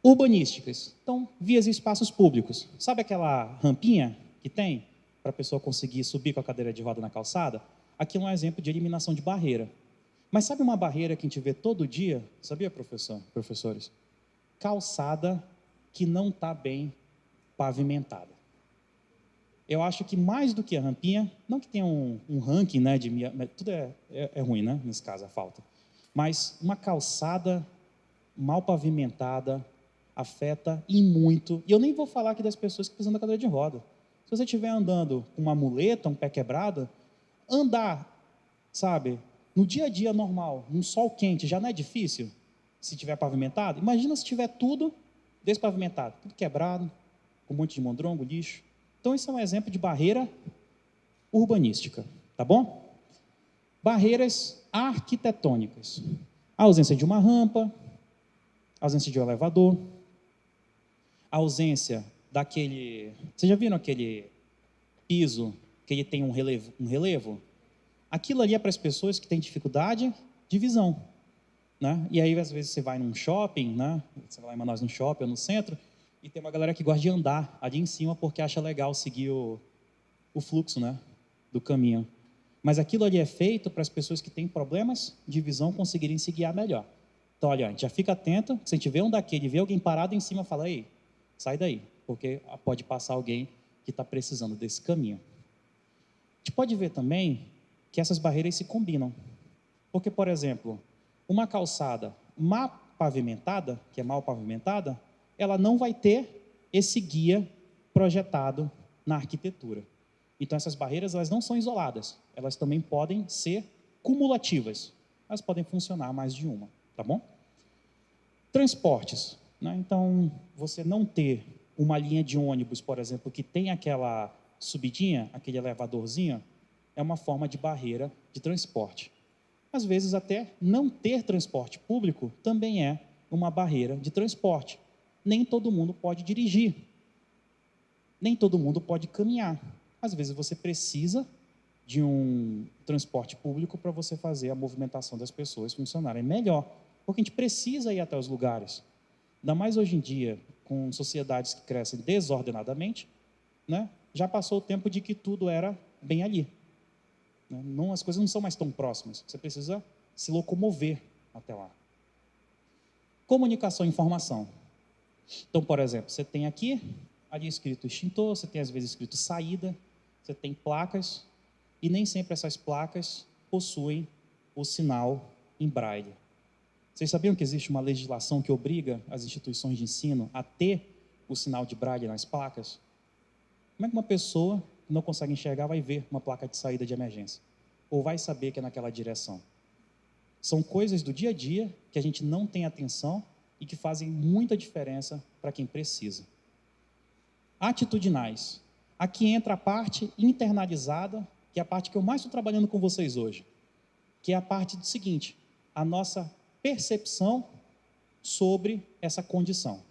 Urbanísticas. Então, vias e espaços públicos. Sabe aquela rampinha que tem para a pessoa conseguir subir com a cadeira de roda na calçada? Aqui é um exemplo de eliminação de barreira. Mas sabe uma barreira que a gente vê todo dia? Sabia, professores? Calçada que não está bem pavimentada. Eu acho que mais do que a rampinha, não que tenha um ranking, né, tudo é ruim, né, nesse caso, a falta. Mas uma calçada mal pavimentada afeta e muito. E eu nem vou falar aqui das pessoas que precisam da cadeira de roda. Se você estiver andando com uma muleta, um pé quebrado, andar, sabe, no dia a dia normal, num sol quente, já não é difícil, se tiver pavimentado? Imagina se tiver tudo despavimentado, tudo quebrado, com um monte de mondrongo, lixo. Então, isso é um exemplo de barreira urbanística, tá bom? Barreiras arquitetônicas. A ausência de uma rampa, a ausência de um elevador, a ausência daquele... Vocês já viram aquele piso que ele tem um relevo? Aquilo ali é para as pessoas que têm dificuldade de visão, né? E aí, às vezes, você vai num shopping, né? Você vai lá em Manaus no shopping ou no centro, e tem uma galera que gosta de andar ali em cima porque acha legal seguir o fluxo, né, do caminho. Mas aquilo ali é feito para as pessoas que têm problemas de visão conseguirem se guiar melhor. Então, olha, a gente já fica atento, se a gente vê um daquele, vê alguém parado em cima, fala, ei, sai daí, porque pode passar alguém que está precisando desse caminho. A gente pode ver também que essas barreiras se combinam. Porque, por exemplo, uma calçada mal pavimentada, que é mal pavimentada, ela não vai ter esse guia projetado na arquitetura. Então, essas barreiras, elas não são isoladas, elas também podem ser cumulativas, elas podem funcionar mais de uma, tá bom? Transportes, né? Então, você não ter uma linha de ônibus, por exemplo, que tem aquela subidinha, aquele elevadorzinho, é uma forma de barreira de transporte. Às vezes, até não ter transporte público também é uma barreira de transporte. Nem todo mundo pode dirigir, nem todo mundo pode caminhar. Às vezes você precisa de um transporte público para você fazer a movimentação das pessoas funcionarem melhor, porque a gente precisa ir até os lugares. Ainda mais hoje em dia, com sociedades que crescem desordenadamente, né? Já passou o tempo de que tudo era bem ali. Né? Não, as coisas não são mais tão próximas, você precisa se locomover até lá. Comunicação e informação. Então, por exemplo, você tem aqui, ali escrito extintor, você tem às vezes escrito saída, você tem placas, e nem sempre essas placas possuem o sinal em braille. Vocês sabiam que existe uma legislação que obriga as instituições de ensino a ter o sinal de braille nas placas? Como é que uma pessoa que não consegue enxergar vai ver uma placa de saída de emergência? Ou vai saber que é naquela direção? São coisas do dia a dia que a gente não tem atenção e que fazem muita diferença para quem precisa. Atitudinais. Aqui entra a parte internalizada, que é a parte que eu mais estou trabalhando com vocês hoje, que é a parte do seguinte, a nossa percepção sobre essa condição.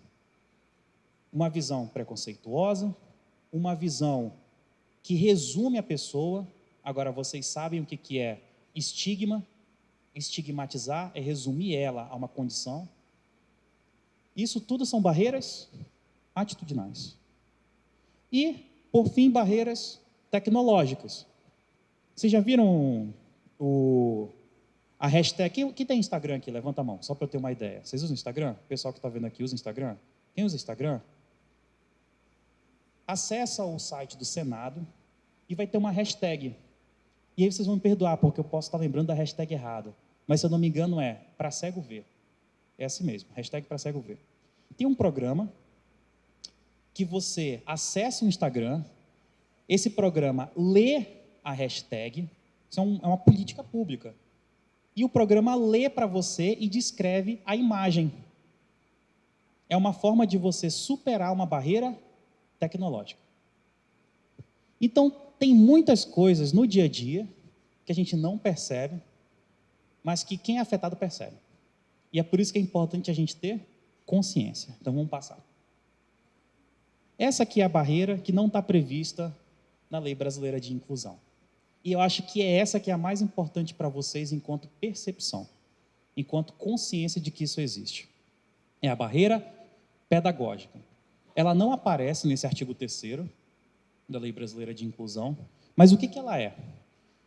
Uma visão preconceituosa, uma visão que resume a pessoa. Agora, vocês sabem o que é estigma. Estigmatizar é resumir ela a uma condição. Isso tudo são barreiras atitudinais. E, por fim, barreiras tecnológicas. Vocês já viram a hashtag? Quem tem Instagram aqui? Levanta a mão, só para eu ter uma ideia. Vocês usam Instagram? O pessoal que está vendo aqui usa Instagram? Quem usa Instagram? Acessa o site do Senado e vai ter uma hashtag. E aí vocês vão me perdoar, porque eu posso estar lembrando da hashtag errada. Mas, se eu não me engano, é para cego ver. É assim mesmo, hashtag para cego ver. Tem um programa que você acessa o Instagram, esse programa lê a hashtag, isso é uma política pública, e o programa lê para você e descreve a imagem. É uma forma de você superar uma barreira tecnológica. Então, tem muitas coisas no dia a dia que a gente não percebe, mas que quem é afetado percebe. E é por isso que é importante a gente ter consciência. Então, vamos passar. Essa aqui é a barreira que não está prevista na Lei Brasileira de Inclusão. E eu acho que é essa que é a mais importante para vocês enquanto percepção, enquanto consciência de que isso existe. É a barreira pedagógica. Ela não aparece nesse artigo 3º da Lei Brasileira de Inclusão, mas o que ela é?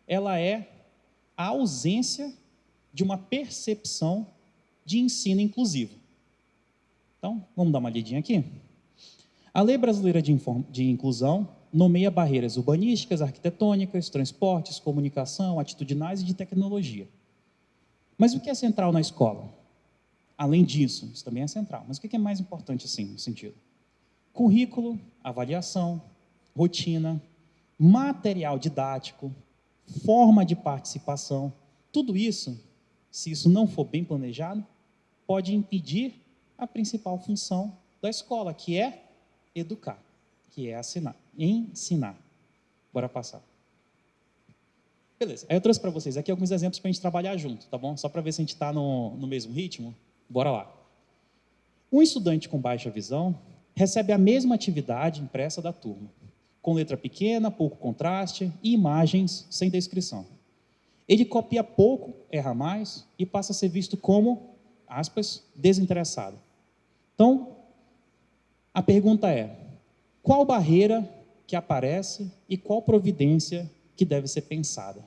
Ela é a ausência de uma percepção de ensino inclusivo. Então, vamos dar uma lidinha aqui? A Lei Brasileira de Inclusão nomeia barreiras urbanísticas, arquitetônicas, transportes, comunicação, atitudinais e de tecnologia. Mas o que é central na escola? Além disso, isso também é central, mas o que é mais importante assim, no sentido? Currículo, avaliação, rotina, material didático, forma de participação, tudo isso, se isso não for bem planejado, pode impedir a principal função da escola, que é educar, que é ensinar. Bora passar. Beleza, aí eu trouxe para vocês aqui alguns exemplos para a gente trabalhar junto, tá bom? Só para ver se a gente está no mesmo ritmo. Bora lá. Um estudante com baixa visão recebe a mesma atividade impressa da turma, com letra pequena, pouco contraste e imagens sem descrição. Ele copia pouco, erra mais e passa a ser visto como, aspas, desinteressado. Então, a pergunta é, qual barreira que aparece e qual providência que deve ser pensada?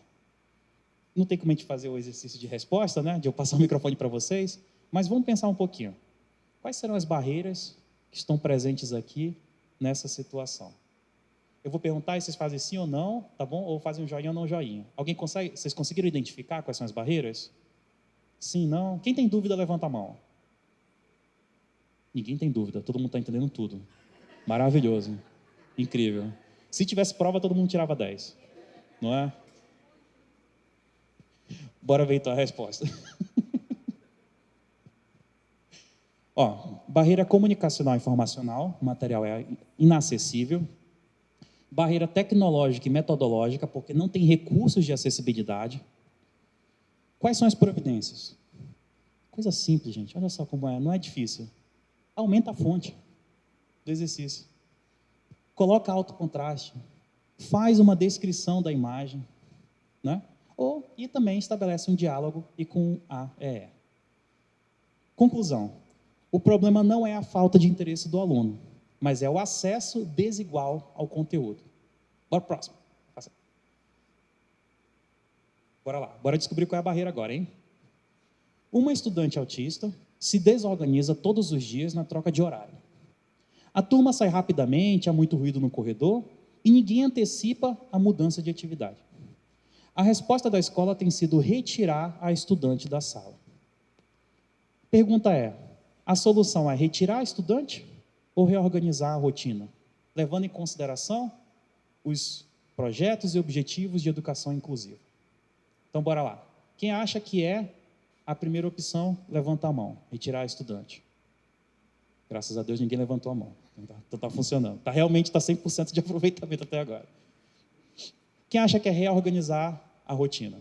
Não tem como a gente fazer o exercício de resposta, né? De eu passar o microfone para vocês, mas vamos pensar um pouquinho. Quais serão as barreiras que estão presentes aqui nessa situação? Eu vou perguntar e vocês fazem sim ou não, tá bom? Ou fazem um joinha ou não joinha. Alguém consegue? Vocês conseguiram identificar quais são as barreiras? Sim, não? Quem tem dúvida, levanta a mão. Ninguém tem dúvida, todo mundo está entendendo tudo. Maravilhoso, incrível. Se tivesse prova, todo mundo tirava 10, não é? Bora ver então a resposta. Barreira comunicacional e informacional, o material é inacessível. Barreira tecnológica e metodológica, porque não tem recursos de acessibilidade. Quais são as providências? Coisa simples, gente, olha só como é, não é difícil. Aumenta a fonte do exercício. Coloca alto contraste. Faz uma descrição da imagem, né? E também estabelece um diálogo e com a EE. Conclusão. O problema não é a falta de interesse do aluno, mas é o acesso desigual ao conteúdo. Bora pro próximo. Bora lá. Bora descobrir qual é a barreira agora, hein? Uma estudante autista se desorganiza todos os dias na troca de horário. A turma sai rapidamente, há muito ruído no corredor e ninguém antecipa a mudança de atividade. A resposta da escola tem sido retirar a estudante da sala. Pergunta é, a solução é retirar a estudante ou reorganizar a rotina, levando em consideração os projetos e objetivos de educação inclusiva? Então, bora lá. Quem acha que é a primeira opção, levanta a mão, retirar a estudante. Graças a Deus, ninguém levantou a mão. Então está funcionando. Realmente está 100% de aproveitamento até agora. Quem acha que é reorganizar a rotina?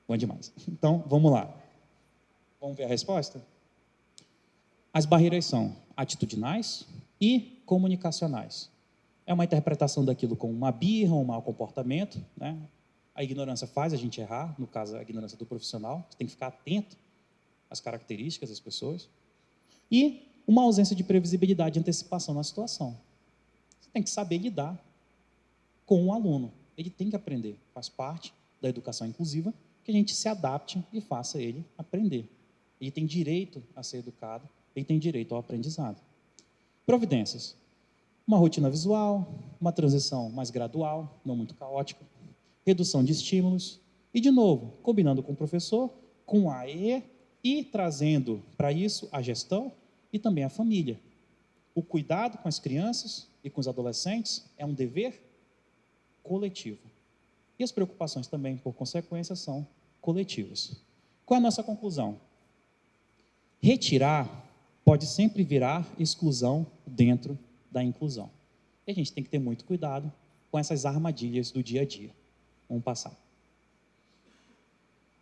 Bom demais. Então, vamos lá. Vamos ver a resposta? As barreiras são atitudinais e comunicacionais. É uma interpretação daquilo como uma birra, um mau comportamento, né? A ignorância faz a gente errar, no caso, a ignorância do profissional. Você tem que ficar atento às características das pessoas. E uma ausência de previsibilidade e antecipação na situação. Você tem que saber lidar com o aluno. Ele tem que aprender. Faz parte da educação inclusiva que a gente se adapte e faça ele aprender. Ele tem direito a ser educado, ele tem direito ao aprendizado. Providências. Uma rotina visual, uma transição mais gradual, não muito caótica, redução de estímulos e, de novo, combinando com o professor, com a AE e trazendo para isso a gestão e também a família. O cuidado com as crianças e com os adolescentes é um dever coletivo. E as preocupações também, por consequência, são coletivas. Qual é a nossa conclusão? Retirar pode sempre virar exclusão dentro da inclusão. E a gente tem que ter muito cuidado com essas armadilhas do dia a dia. Vamos passar.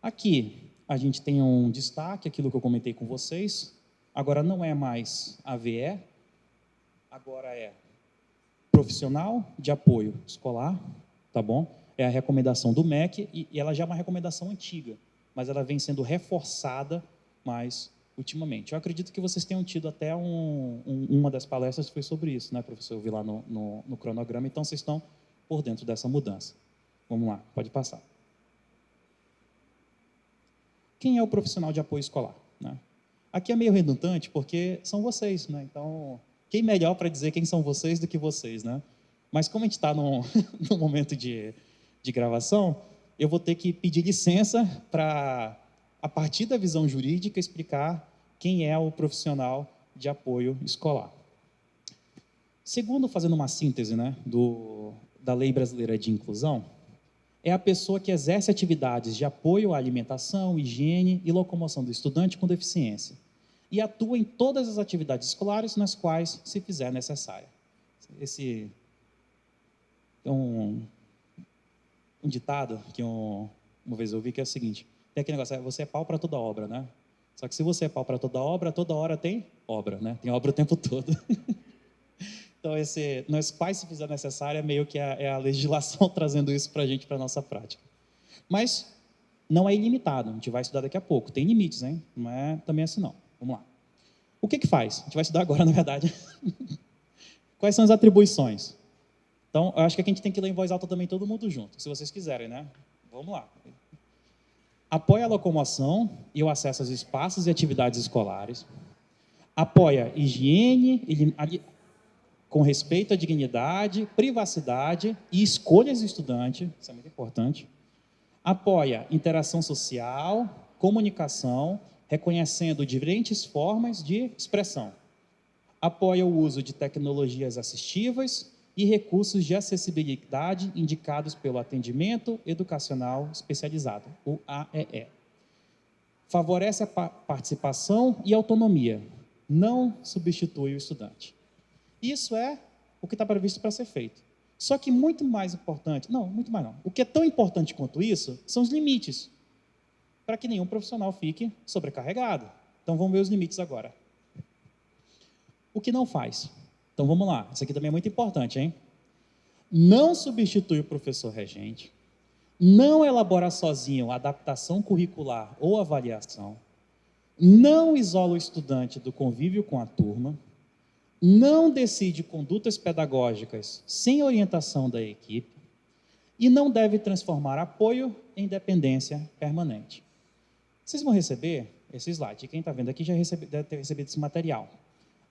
Aqui a gente tem um destaque, aquilo que eu comentei com vocês. Agora não é mais AVE, agora é profissional de apoio escolar, tá bom? É a recomendação do MEC e ela já é uma recomendação antiga, mas ela vem sendo reforçada mais ultimamente. Eu acredito que vocês tenham tido até uma das palestras que foi sobre isso, né, professor? Eu vi lá no cronograma, então vocês estão por dentro dessa mudança. Vamos lá, pode passar. Quem é o profissional de apoio escolar? Né? Aqui é meio redundante, porque são vocês, né? Então, quem melhor para dizer quem são vocês do que vocês, né? Mas como a gente está no momento de gravação, eu vou ter que pedir licença para, a partir da visão jurídica, explicar quem é o profissional de apoio escolar. Segundo, fazendo uma síntese, né, da Lei Brasileira de Inclusão, é a pessoa que exerce atividades de apoio à alimentação, higiene e locomoção do estudante com deficiência e atua em todas as atividades escolares nas quais se fizer necessária. Esse é um ditado que uma vez eu ouvi que é o seguinte: tem aquele negócio, você é pau para toda obra, né? Só que se você é pau para toda hora tem obra, né? Tem obra o tempo todo. Então, nos quais se fizer necessário, é meio que a legislação trazendo isso para a gente, para a nossa prática. Mas não é ilimitado, a gente vai estudar daqui a pouco. Tem limites, hein? Não é também assim, não. Vamos lá. O que faz? A gente vai estudar agora, na verdade. Quais são as atribuições? Então, eu acho que aqui a gente tem que ler em voz alta também todo mundo junto, se vocês quiserem, né? Vamos lá. Apoia a locomoção e o acesso aos espaços e atividades escolares. Apoia higiene com respeito à dignidade, privacidade e escolhas do estudante, isso é muito importante. Apoia interação social, comunicação, reconhecendo diferentes formas de expressão. Apoia o uso de tecnologias assistivas e recursos de acessibilidade indicados pelo Atendimento Educacional Especializado, o AEE. Favorece a participação e autonomia, não substitui o estudante. Isso é o que está previsto para ser feito. Só que muito mais importante, muito mais não. O que é tão importante quanto isso são os limites, para que nenhum profissional fique sobrecarregado. Então vamos ver os limites agora. O que não faz? Então vamos lá, isso aqui também é muito importante, hein? Não substitui o professor regente, não elabora sozinho adaptação curricular ou avaliação, não isola o estudante do convívio com a turma, não decide condutas pedagógicas sem orientação da equipe e não deve transformar apoio em dependência permanente. Vocês vão receber esse slide, quem está vendo aqui já deve ter recebido esse material.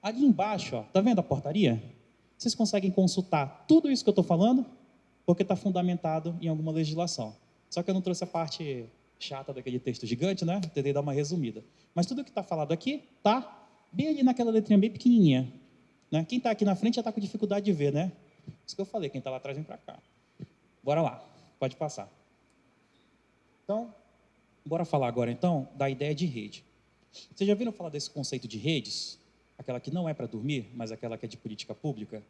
Ali embaixo, está vendo a portaria? Vocês conseguem consultar tudo isso que eu estou falando? Porque está fundamentado em alguma legislação. Só que eu não trouxe a parte chata daquele texto gigante, né? Tentei dar uma resumida. Mas tudo que está falado aqui está bem ali naquela letrinha bem pequenininha. Né? Quem está aqui na frente já está com dificuldade de ver, né? Isso que eu falei, quem está lá atrás vem para cá. Bora lá, pode passar. Então, bora falar agora então da ideia de rede. Vocês já viram falar desse conceito de redes? Aquela que não é para dormir, mas aquela que é de política pública?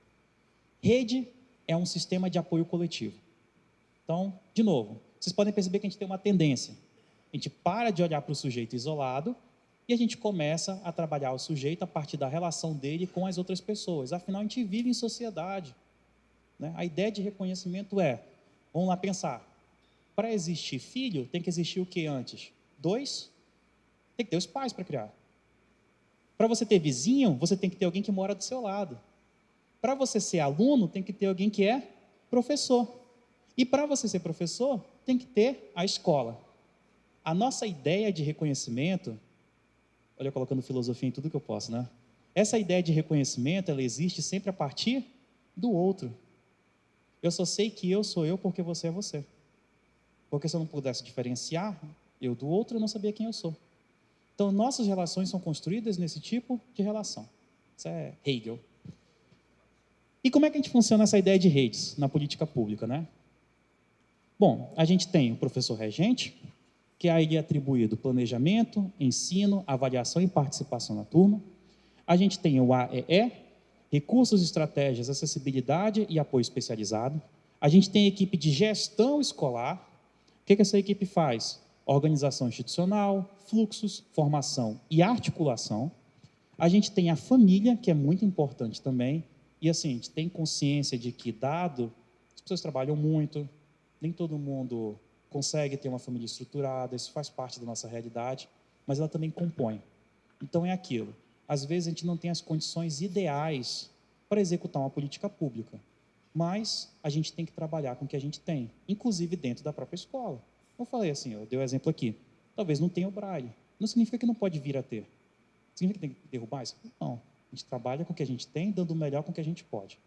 Rede é um sistema de apoio coletivo. Então, de novo, vocês podem perceber que a gente tem uma tendência. A gente para de olhar para o sujeito isolado e a gente começa a trabalhar o sujeito a partir da relação dele com as outras pessoas. Afinal, a gente vive em sociedade, né? A ideia de reconhecimento é, vamos lá pensar, para existir filho, tem que existir o que antes? 2, tem que ter os pais para criar. Para você ter vizinho, você tem que ter alguém que mora do seu lado. Para você ser aluno, tem que ter alguém que é professor. E para você ser professor, tem que ter a escola. A nossa ideia de reconhecimento, olha eu colocando filosofia em tudo que eu posso, né? Essa ideia de reconhecimento, ela existe sempre a partir do outro. Eu só sei que eu sou eu porque você é você. Porque se eu não pudesse diferenciar eu do outro, eu não sabia quem eu sou. Então, nossas relações são construídas nesse tipo de relação. Isso é Hegel. E como é que a gente funciona essa ideia de redes na política pública, né? Bom, a gente tem o professor regente, que a ele é atribuído planejamento, ensino, avaliação e participação na turma. A gente tem o AEE, recursos, estratégias, acessibilidade e apoio especializado. A gente tem a equipe de gestão escolar. O que essa equipe faz? Organização institucional, fluxos, formação e articulação. A gente tem a família, que é muito importante também. E assim, a gente tem consciência de que, dado, as pessoas trabalham muito, nem todo mundo consegue ter uma família estruturada, isso faz parte da nossa realidade, mas ela também compõe. Então é aquilo. Às vezes a gente não tem as condições ideais para executar uma política pública, mas a gente tem que trabalhar com o que a gente tem, inclusive dentro da própria escola. Eu falei assim, eu dei o exemplo aqui, talvez não tenha o braille, não significa que não pode vir a ter. Significa que tem que derrubar isso? Não, a gente trabalha com o que a gente tem, dando o melhor com o que a gente pode.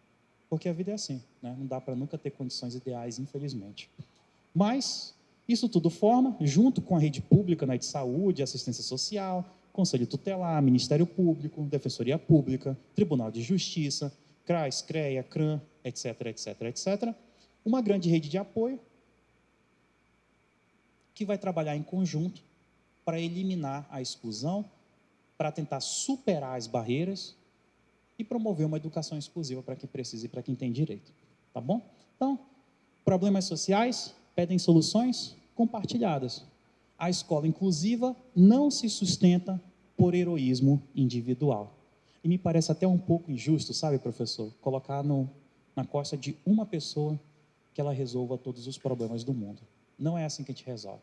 Porque a vida é assim, né? Não dá para nunca ter condições ideais, infelizmente. Mas isso tudo forma, junto com a rede pública, né, de saúde, assistência social, Conselho Tutelar, Ministério Público, Defensoria Pública, Tribunal de Justiça, CRAS, CREA, CRAM, etc., etc., etc., uma grande rede de apoio que vai trabalhar em conjunto para eliminar a exclusão, para tentar superar as barreiras e promover uma educação exclusiva para quem precisa e para quem tem direito. Tá bom? Então, problemas sociais pedem soluções compartilhadas. A escola inclusiva não se sustenta por heroísmo individual. E me parece até um pouco injusto, sabe, professor, colocar na costa de uma pessoa que ela resolva todos os problemas do mundo. Não é assim que a gente resolve.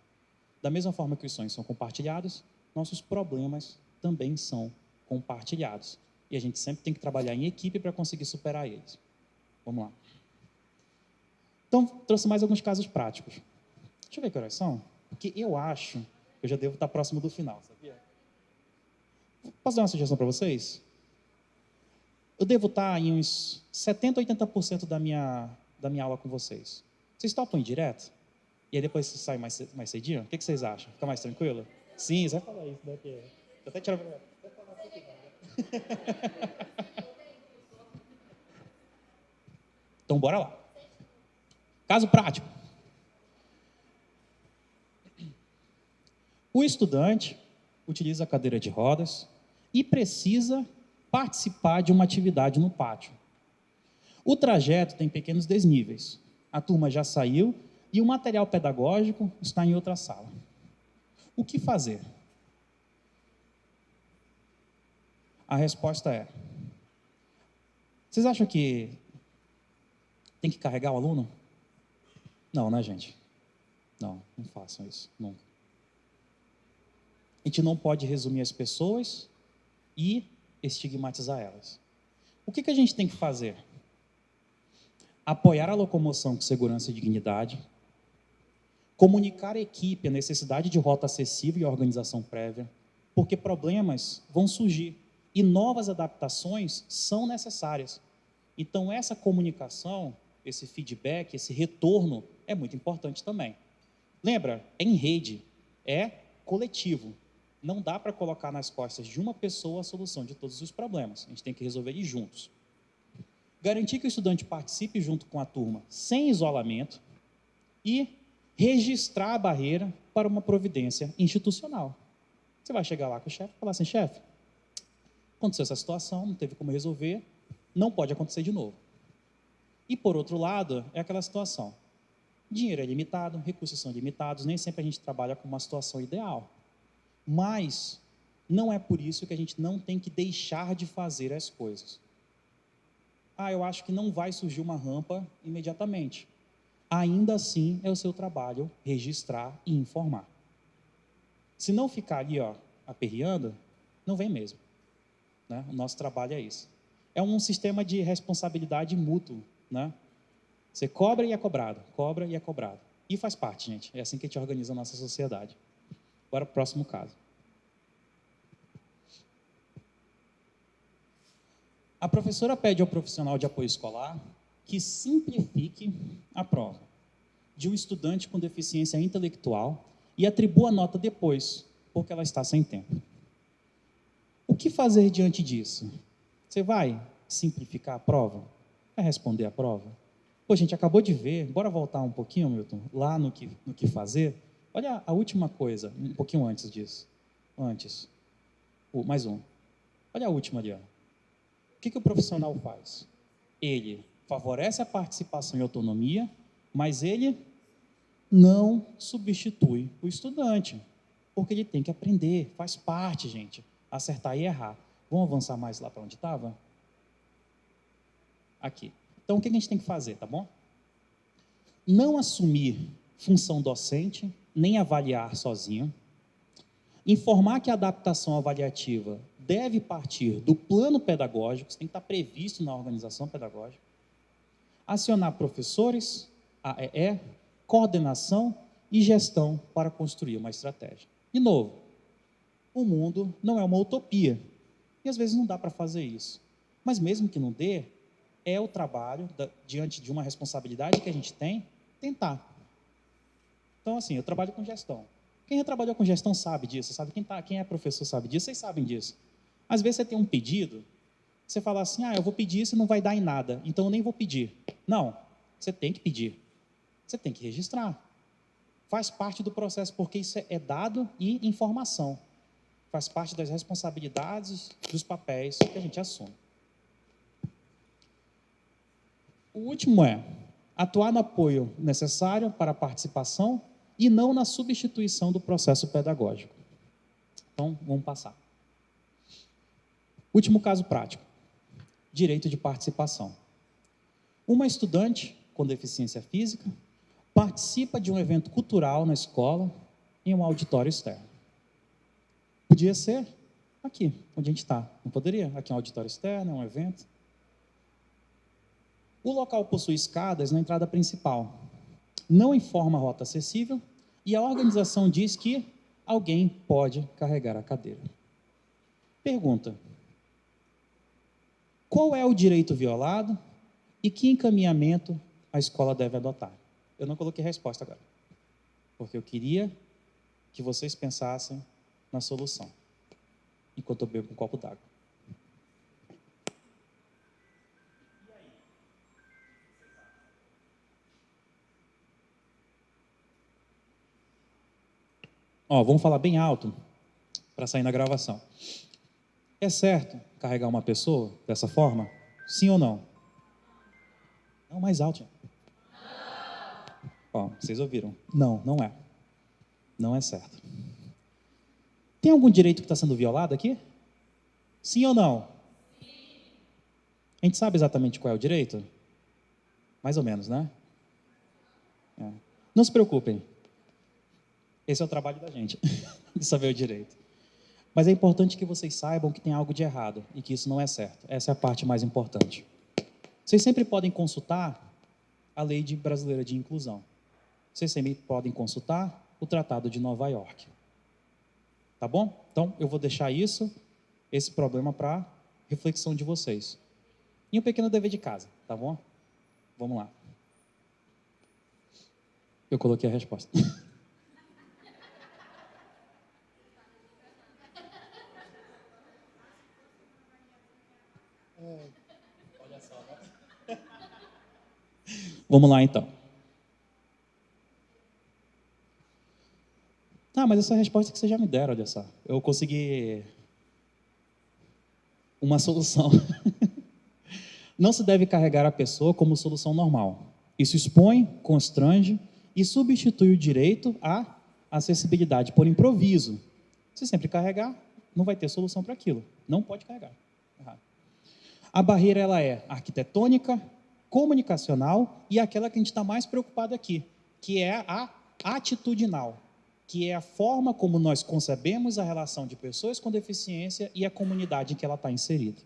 Da mesma forma que os sonhos são compartilhados, nossos problemas também são compartilhados. E a gente sempre tem que trabalhar em equipe para conseguir superar eles. Vamos lá. Então, trouxe mais alguns casos práticos. Deixa eu ver que horas são, porque eu acho que eu já devo estar próximo do final, sabia? Posso dar uma sugestão para vocês? Eu devo estar em uns 70%, 80% da minha aula com vocês. Vocês topam ir direto? E aí depois você sai mais cedinho? O que vocês acham? Fica mais tranquilo? Sim, você vai falar isso, né? Eu até tirar Então, bora lá. Caso prático. O estudante utiliza a cadeira de rodas e precisa participar de uma atividade no pátio. O trajeto tem pequenos desníveis. A turma já saiu e o material pedagógico está em outra sala. O que fazer? A resposta é: vocês acham que tem que carregar o aluno? Não, né, gente? Não façam isso, nunca. A gente não pode resumir as pessoas e estigmatizar elas. O que a gente tem que fazer? Apoiar a locomoção com segurança e dignidade, comunicar à equipe a necessidade de rota acessível e organização prévia, porque problemas vão surgir e novas adaptações são necessárias. Então, essa comunicação, esse feedback, esse retorno é muito importante também. Lembra, é em rede, é coletivo. Não dá para colocar nas costas de uma pessoa a solução de todos os problemas. A gente tem que resolver eles juntos. Garantir que o estudante participe junto com a turma sem isolamento e registrar a barreira para uma providência institucional. Você vai chegar lá com o chefe e falar assim, chefe, aconteceu essa situação, não teve como resolver, não pode acontecer de novo. E, por outro lado, é aquela situação. Dinheiro é limitado, recursos são limitados, nem sempre a gente trabalha com uma situação ideal. Mas não é por isso que a gente não tem que deixar de fazer as coisas. Eu acho que não vai surgir uma rampa imediatamente. Ainda assim, é o seu trabalho registrar e informar. Se não ficar ali, aperreando, não vem mesmo. Né? O nosso trabalho é isso. É um sistema de responsabilidade mútuo, né? Você cobra e é cobrado, cobra e é cobrado. E faz parte, gente. É assim que a gente organiza a nossa sociedade. Agora, próximo caso. A professora pede ao profissional de apoio escolar que simplifique a prova de um estudante com deficiência intelectual e atribua a nota depois, porque ela está sem tempo. O que fazer diante disso? Você vai simplificar a prova? Vai responder a prova? Pô, a gente acabou de ver, bora voltar um pouquinho, Milton, lá no que fazer. Olha a última coisa, um pouquinho antes disso. Antes. Mais um. Olha a última ali. O que o profissional faz? Ele favorece a participação e autonomia, mas ele não substitui o estudante, porque ele tem que aprender, faz parte, gente, acertar e errar. Vamos avançar mais lá para onde estava? Aqui. Então, o que a gente tem que fazer, tá bom? Não assumir função docente, nem avaliar sozinho. Informar que a adaptação avaliativa deve partir do plano pedagógico, isso tem que estar previsto na organização pedagógica. Acionar professores, AEE, coordenação e gestão para construir uma estratégia. De novo, o mundo não é uma utopia. E às vezes não dá para fazer isso. Mas mesmo que não dê, é o trabalho, diante de uma responsabilidade que a gente tem, tentar. Então, assim, eu trabalho com gestão. Quem já trabalhou com gestão sabe disso, sabe? Quem é professor sabe disso, vocês sabem disso. Às vezes você tem um pedido, você fala assim, eu vou pedir isso e não vai dar em nada, então eu nem vou pedir. Não, você tem que pedir. Você tem que registrar. Faz parte do processo, porque isso é dado e informação. Faz parte das responsabilidades, dos papéis que a gente assume. O último é atuar no apoio necessário para a participação e não na substituição do processo pedagógico. Então, vamos passar. Último caso prático. Direito de participação. Uma estudante com deficiência física participa de um evento cultural na escola em um auditório externo. Podia ser aqui, onde a gente está. Não poderia? Aqui é um auditório externo, é um evento. O local possui escadas na entrada principal. Não informa a rota acessível e a organização diz que alguém pode carregar a cadeira. Pergunta: qual é o direito violado e que encaminhamento a escola deve adotar? Eu não coloquei resposta agora, porque eu queria que vocês pensassem na solução, enquanto eu bebo um copo d'água. Vamos falar bem alto para sair na gravação. É certo carregar uma pessoa dessa forma? Sim ou não? Não, mais alto. Vocês ouviram? Não, não é. Não é certo. Tem algum direito que está sendo violado aqui? Sim ou não? Sim. A gente sabe exatamente qual é o direito? Mais ou menos, né? Não se preocupem. Esse é o trabalho da gente, de saber o direito. Mas é importante que vocês saibam que tem algo de errado e que isso não é certo. Essa é a parte mais importante. Vocês sempre podem consultar a Lei Brasileira de Inclusão. Vocês sempre podem consultar o Tratado de Nova York. Tá bom? Então, eu vou deixar esse problema para reflexão de vocês. E um pequeno dever de casa, tá bom? Vamos lá. Eu coloquei a resposta. Olha só, né? Vamos lá, então. Ah, mas essa é a resposta que vocês já me deram, olha só. Eu consegui uma solução. Não se deve carregar a pessoa como solução normal. Isso expõe, constrange e substitui o direito à acessibilidade por improviso. Se sempre carregar, não vai ter solução para aquilo. Não pode carregar. Errado. A barreira ela é arquitetônica, comunicacional e aquela que a gente está mais preocupado aqui, que é a atitudinal, que é a forma como nós concebemos a relação de pessoas com deficiência e a comunidade em que ela está inserida.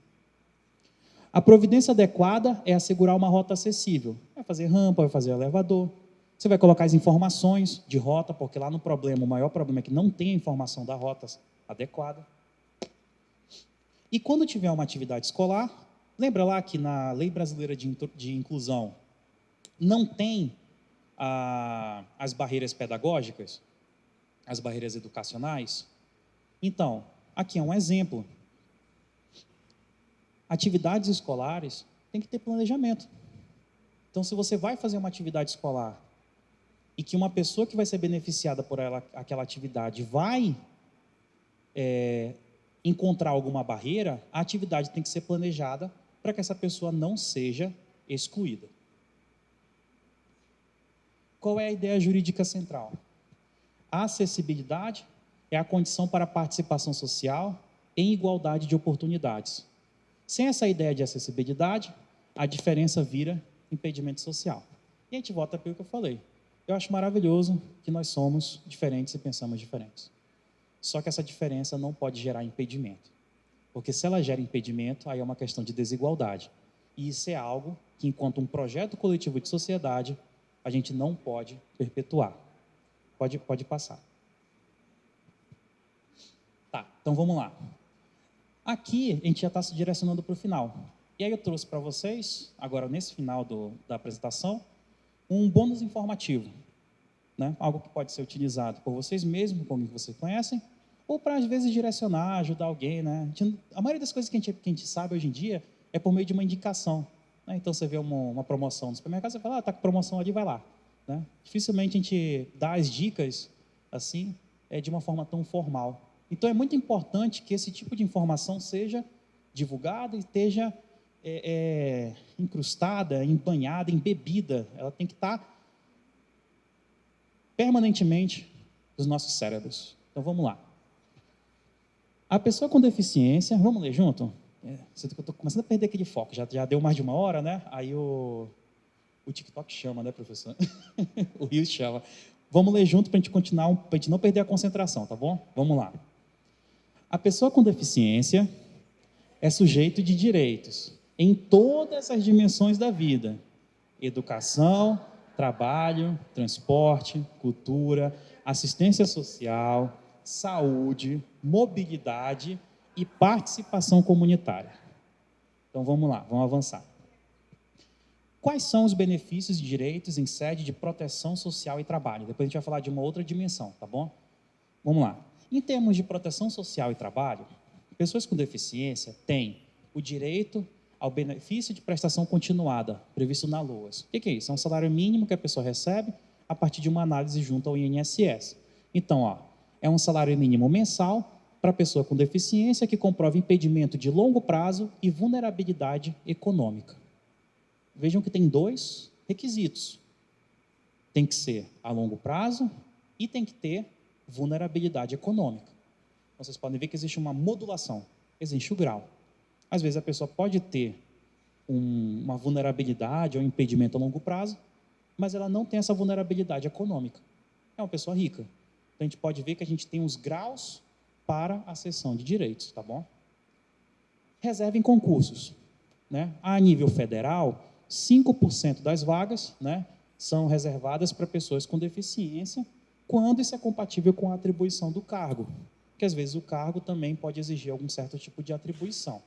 A providência adequada é assegurar uma rota acessível. Vai fazer rampa, vai fazer elevador. Você vai colocar as informações de rota, porque lá no problema, o maior problema é que não tem a informação da rota adequada. E quando tiver uma atividade escolar, lembra lá que na Lei Brasileira de Inclusão não tem as barreiras pedagógicas, as barreiras educacionais? Então, aqui é um exemplo. Atividades escolares tem que ter planejamento. Então, se você vai fazer uma atividade escolar e que uma pessoa que vai ser beneficiada por aquela atividade vai encontrar alguma barreira, a atividade tem que ser planejada para que essa pessoa não seja excluída. Qual é a ideia jurídica central? A acessibilidade é a condição para a participação social em igualdade de oportunidades. Sem essa ideia de acessibilidade, a diferença vira impedimento social. E a gente volta para o que eu falei. Eu acho maravilhoso que nós somos diferentes e pensamos diferentes. Só que essa diferença não pode gerar impedimento. Porque se ela gera impedimento, aí é uma questão de desigualdade. E isso é algo que, enquanto um projeto coletivo de sociedade, a gente não pode perpetuar. Pode passar. Tá, então vamos lá. Aqui, a gente já está se direcionando para o final. E aí eu trouxe para vocês, agora nesse final da apresentação, um bônus informativo. Né? Algo que pode ser utilizado por vocês mesmos, como vocês conhecem, ou para, às vezes, direcionar, ajudar alguém. Né? A maioria das coisas que a gente sabe hoje em dia é por meio de uma indicação. Né? Então, você vê uma promoção no supermercado, você fala, está com promoção ali, vai lá. Né? Dificilmente a gente dá as dicas assim, de uma forma tão formal. Então, é muito importante que esse tipo de informação seja divulgada e esteja incrustada, embanhada, embebida. Ela tem que estar permanentemente nos nossos cérebros. Então, vamos lá. A pessoa com deficiência, vamos ler junto? Eu estou começando a perder aquele foco, já deu mais de uma hora, né? Aí o TikTok chama, né, professor? O Rio chama. Vamos ler junto para a gente continuar, para a gente não perder a concentração, tá bom? Vamos lá. A pessoa com deficiência é sujeito de direitos em todas as dimensões da vida: educação, trabalho, transporte, cultura, assistência social, saúde, mobilidade e participação comunitária. Então vamos lá, vamos avançar. Quais são os benefícios e direitos em sede de proteção social e trabalho? Depois a gente vai falar de uma outra dimensão, tá bom? Vamos lá. Em termos de proteção social e trabalho, pessoas com deficiência têm o direito ao benefício de prestação continuada, previsto na LOAS. O que é isso? É um salário mínimo que a pessoa recebe a partir de uma análise junto ao INSS. Então, é um salário mínimo mensal para a pessoa com deficiência que comprova impedimento de longo prazo e vulnerabilidade econômica. Vejam que tem dois requisitos. Tem que ser a longo prazo e tem que ter vulnerabilidade econômica. Vocês podem ver que existe uma modulação, existe o grau. Às vezes a pessoa pode ter uma vulnerabilidade ou um impedimento a longo prazo, mas ela não tem essa vulnerabilidade econômica. É uma pessoa rica. Então a gente pode ver que a gente tem os graus para a cessão de direitos, tá bom? Reserva em concursos. Né? A nível federal, 5% das vagas, né, são reservadas para pessoas com deficiência, quando isso é compatível com a atribuição do cargo, porque às vezes o cargo também pode exigir algum certo tipo de atribuição.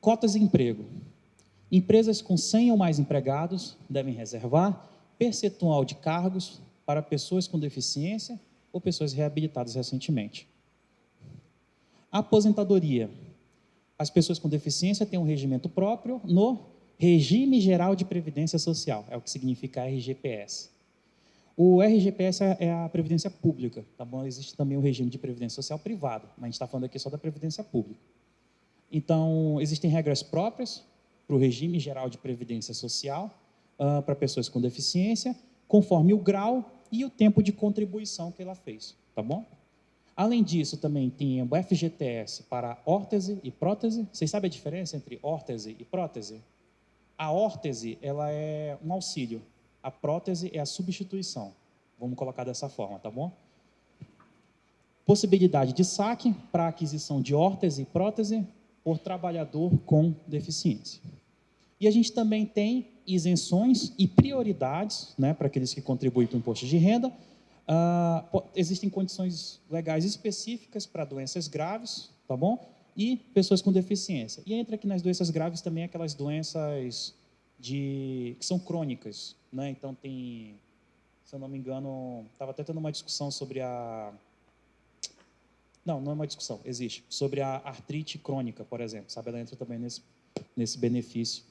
Cotas de emprego. Empresas com 100 ou mais empregados devem reservar percentual de cargos para pessoas com deficiência ou pessoas reabilitadas recentemente. Aposentadoria. As pessoas com deficiência têm um regimento próprio no Regime Geral de Previdência Social, é o que significa RGPS. O RGPS é a Previdência Pública, tá bom? Existe também o regime de Previdência Social privado, mas a gente está falando aqui só da Previdência Pública. Então, existem regras próprias para o regime geral de Previdência Social, para pessoas com deficiência, conforme o grau e o tempo de contribuição que ela fez, tá bom? Além disso, também tem o FGTS para órtese e prótese. Vocês sabem a diferença entre órtese e prótese? A órtese, ela é um auxílio. A prótese é a substituição. Vamos colocar dessa forma, tá bom? Possibilidade de saque para aquisição de órtese e prótese por trabalhador com deficiência. E a gente também tem isenções e prioridades, né, para aqueles que contribuem para o imposto de renda. Existem condições legais específicas para doenças graves, tá bom? E pessoas com deficiência. E entra aqui nas doenças graves também aquelas doenças que são crônicas, né? Então tem, se eu não me engano, estava até tendo uma discussão sobre não é uma discussão, existe, sobre a artrite crônica, por exemplo, sabe? Ela entra também nesse benefício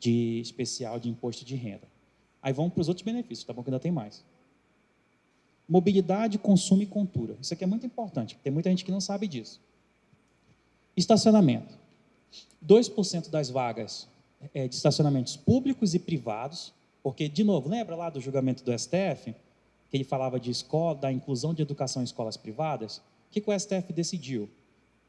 especial de imposto de renda. Aí vamos para os outros benefícios, tá bom? Que ainda tem mais. Mobilidade, consumo e cultura. Isso aqui é muito importante, tem muita gente que não sabe disso. Estacionamento. 2% das vagas de estacionamentos públicos e privados, porque, de novo, lembra lá do julgamento do STF, que ele falava de escola, da inclusão de educação em escolas privadas? O que o STF decidiu?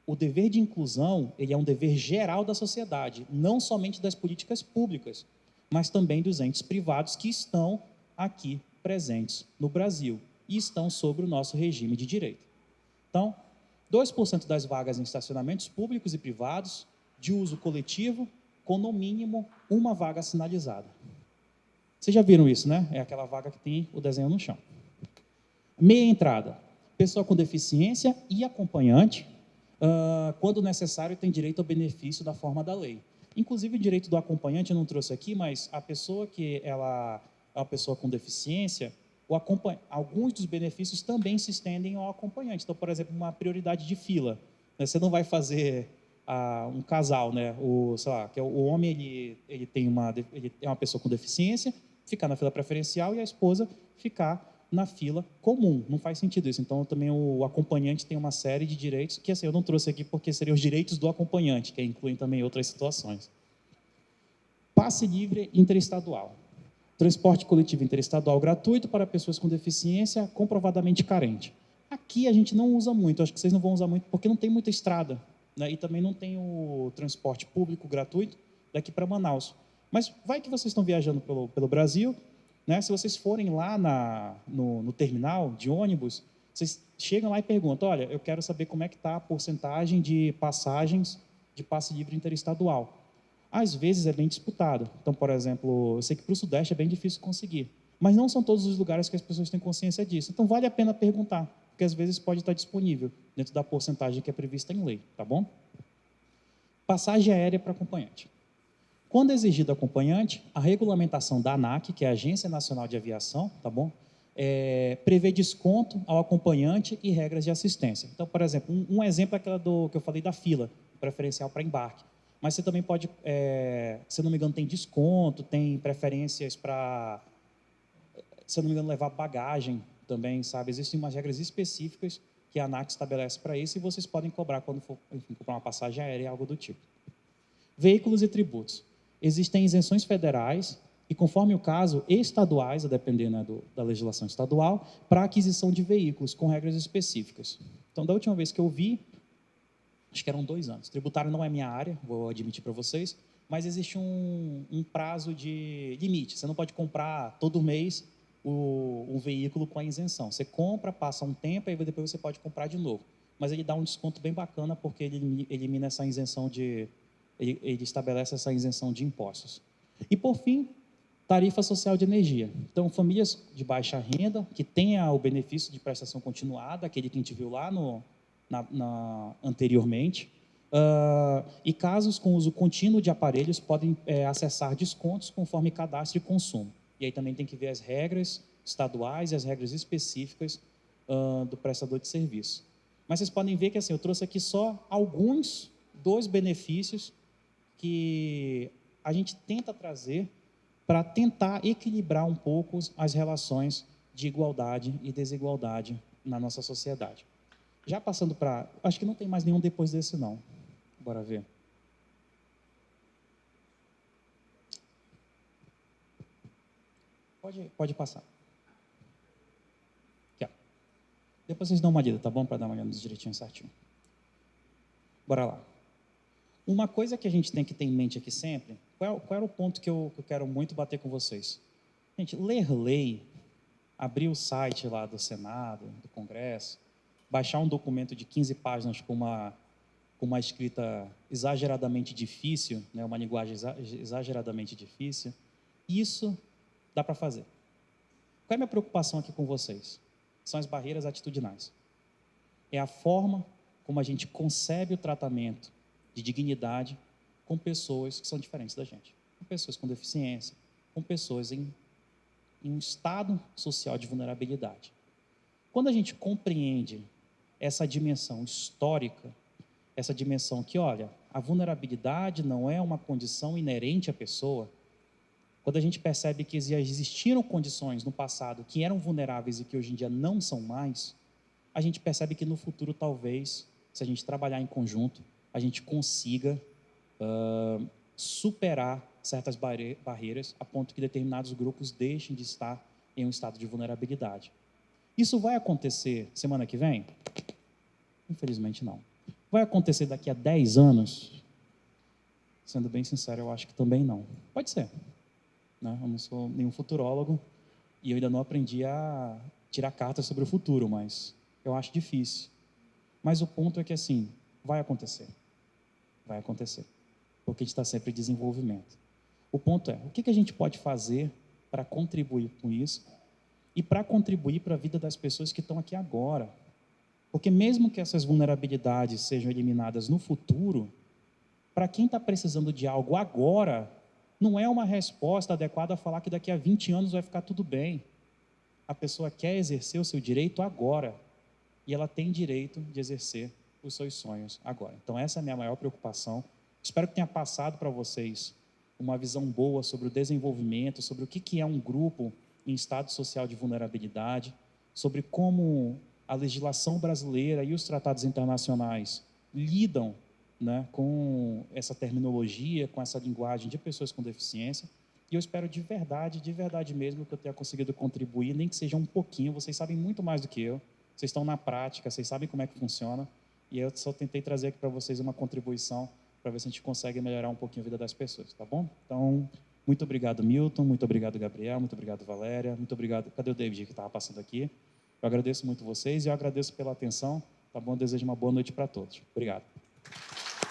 O dever de inclusão, ele é um dever geral da sociedade, não somente das políticas públicas, mas também dos entes privados que estão aqui presentes no Brasil e estão sobre o nosso regime de direito. Então, 2% das vagas em estacionamentos públicos e privados de uso coletivo, com no mínimo uma vaga sinalizada. Vocês já viram isso, né? É aquela vaga que tem o desenho no chão. Meia entrada. Pessoa com deficiência e acompanhante, quando necessário, tem direito ao benefício da forma da lei. Inclusive, o direito do acompanhante eu não trouxe aqui, mas a pessoa que ela é uma pessoa com deficiência, alguns dos benefícios também se estendem ao acompanhante. Então, por exemplo, uma prioridade de fila. Você não vai fazer um casal, né? Sei lá, que o homem ele é uma pessoa com deficiência, ficar na fila preferencial e a esposa ficar na fila comum. Não faz sentido isso. Então, também o acompanhante tem uma série de direitos que assim, eu não trouxe aqui porque seriam os direitos do acompanhante, que incluem também outras situações. Passe livre interestadual. Transporte coletivo interestadual gratuito para pessoas com deficiência comprovadamente carente. Aqui a gente não usa muito, acho que vocês não vão usar muito, porque não tem muita estrada, né? E também não tem o transporte público gratuito daqui para Manaus. Mas vai que vocês estão viajando pelo Brasil, né? Se vocês forem lá no terminal de ônibus, vocês chegam lá e perguntam, olha, eu quero saber como é que está a porcentagem de passagens de passe livre interestadual. Às vezes é bem disputado. Então, por exemplo, eu sei que para o Sudeste é bem difícil conseguir, mas não são todos os lugares que as pessoas têm consciência disso. Então, vale a pena perguntar, porque às vezes pode estar disponível dentro da porcentagem que é prevista em lei, tá bom? Passagem aérea para acompanhante. Quando é exigido acompanhante, a regulamentação da ANAC, que é a Agência Nacional de Aviação, tá bom? Prevê desconto ao acompanhante e regras de assistência. Então, por exemplo, um exemplo é aquela que eu falei da fila preferencial para embarque. Mas você também pode, se não me engano, tem desconto, tem preferências para, se não me engano, levar bagagem também, sabe? Existem umas regras específicas que a ANAC estabelece para isso e vocês podem cobrar quando for, enfim, comprar uma passagem aérea, algo do tipo. Veículos e tributos. Existem isenções federais e, conforme o caso, estaduais, a depender, né, da legislação estadual, para aquisição de veículos com regras específicas. Então, da última vez que eu vi, acho que eram 2 anos. Tributário não é minha área, vou admitir para vocês, mas existe um prazo de limite. Você não pode comprar todo mês o veículo com a isenção. Você compra, passa um tempo, e depois você pode comprar de novo. Mas ele dá um desconto bem bacana, porque ele elimina essa isenção ele estabelece essa isenção de impostos. E, por fim, tarifa social de energia. Então, famílias de baixa renda, que tenham o benefício de prestação continuada, aquele que a gente viu lá anteriormente, e casos com uso contínuo de aparelhos podem acessar descontos conforme cadastro e consumo. E aí também tem que ver as regras estaduais e as regras específicas do prestador de serviço. Mas vocês podem ver que assim, eu trouxe aqui só alguns dos benefícios que a gente tenta trazer para tentar equilibrar um pouco as relações de igualdade e desigualdade na nossa sociedade. Já passando para... Acho que não tem mais nenhum depois desse, não. Bora ver. Pode passar. Aqui, ó. Depois vocês dão uma lida, tá bom? Para dar uma olhada direitinho, certinho. Bora lá. Uma coisa que a gente tem que ter em mente aqui sempre, qual era o ponto que eu quero muito bater com vocês? Gente, ler lei, abrir o site lá do Senado, do Congresso, baixar um documento de 15 páginas com uma escrita exageradamente difícil, né, uma linguagem exageradamente difícil, isso dá para fazer. Qual é a minha preocupação aqui com vocês? São as barreiras atitudinais. É a forma como a gente concebe o tratamento de dignidade com pessoas que são diferentes da gente, com pessoas com deficiência, com pessoas em um estado social de vulnerabilidade. Quando a gente compreende essa dimensão histórica, essa dimensão que, olha, a vulnerabilidade não é uma condição inerente à pessoa, quando a gente percebe que já existiram condições no passado que eram vulneráveis e que hoje em dia não são mais, a gente percebe que no futuro, talvez, se a gente trabalhar em conjunto, a gente consiga superar certas barreiras a ponto que determinados grupos deixem de estar em um estado de vulnerabilidade. Isso vai acontecer semana que vem? Infelizmente não. Vai acontecer daqui a 10 anos? Sendo bem sincero, eu acho que também não. Pode ser. Né? Eu não sou nenhum futurólogo e eu ainda não aprendi a tirar cartas sobre o futuro, mas eu acho difícil. Mas o ponto é que, assim, vai acontecer. Vai acontecer. Porque a gente está sempre em desenvolvimento. O ponto é, o que a gente pode fazer para contribuir com isso e para contribuir para a vida das pessoas que estão aqui agora? Porque mesmo que essas vulnerabilidades sejam eliminadas no futuro, para quem está precisando de algo agora, não é uma resposta adequada a falar que daqui a 20 anos vai ficar tudo bem. A pessoa quer exercer o seu direito agora. E ela tem direito de exercer os seus sonhos agora. Então, essa é a minha maior preocupação. Espero que tenha passado para vocês uma visão boa sobre o desenvolvimento, sobre o que é um grupo em estado social de vulnerabilidade, sobre como a legislação brasileira e os tratados internacionais lidam, né, com essa terminologia, com essa linguagem de pessoas com deficiência. E eu espero de verdade mesmo, que eu tenha conseguido contribuir, nem que seja um pouquinho. Vocês sabem muito mais do que eu. Vocês estão na prática, vocês sabem como é que funciona, e eu só tentei trazer aqui para vocês uma contribuição para ver se a gente consegue melhorar um pouquinho a vida das pessoas, tá bom? Então, muito obrigado, Milton, muito obrigado, Gabriel, muito obrigado, Valéria, muito obrigado... Cadê o David que estava passando aqui? Eu agradeço muito vocês e eu agradeço pela atenção, tá bom? Eu desejo uma boa noite para todos. Obrigado.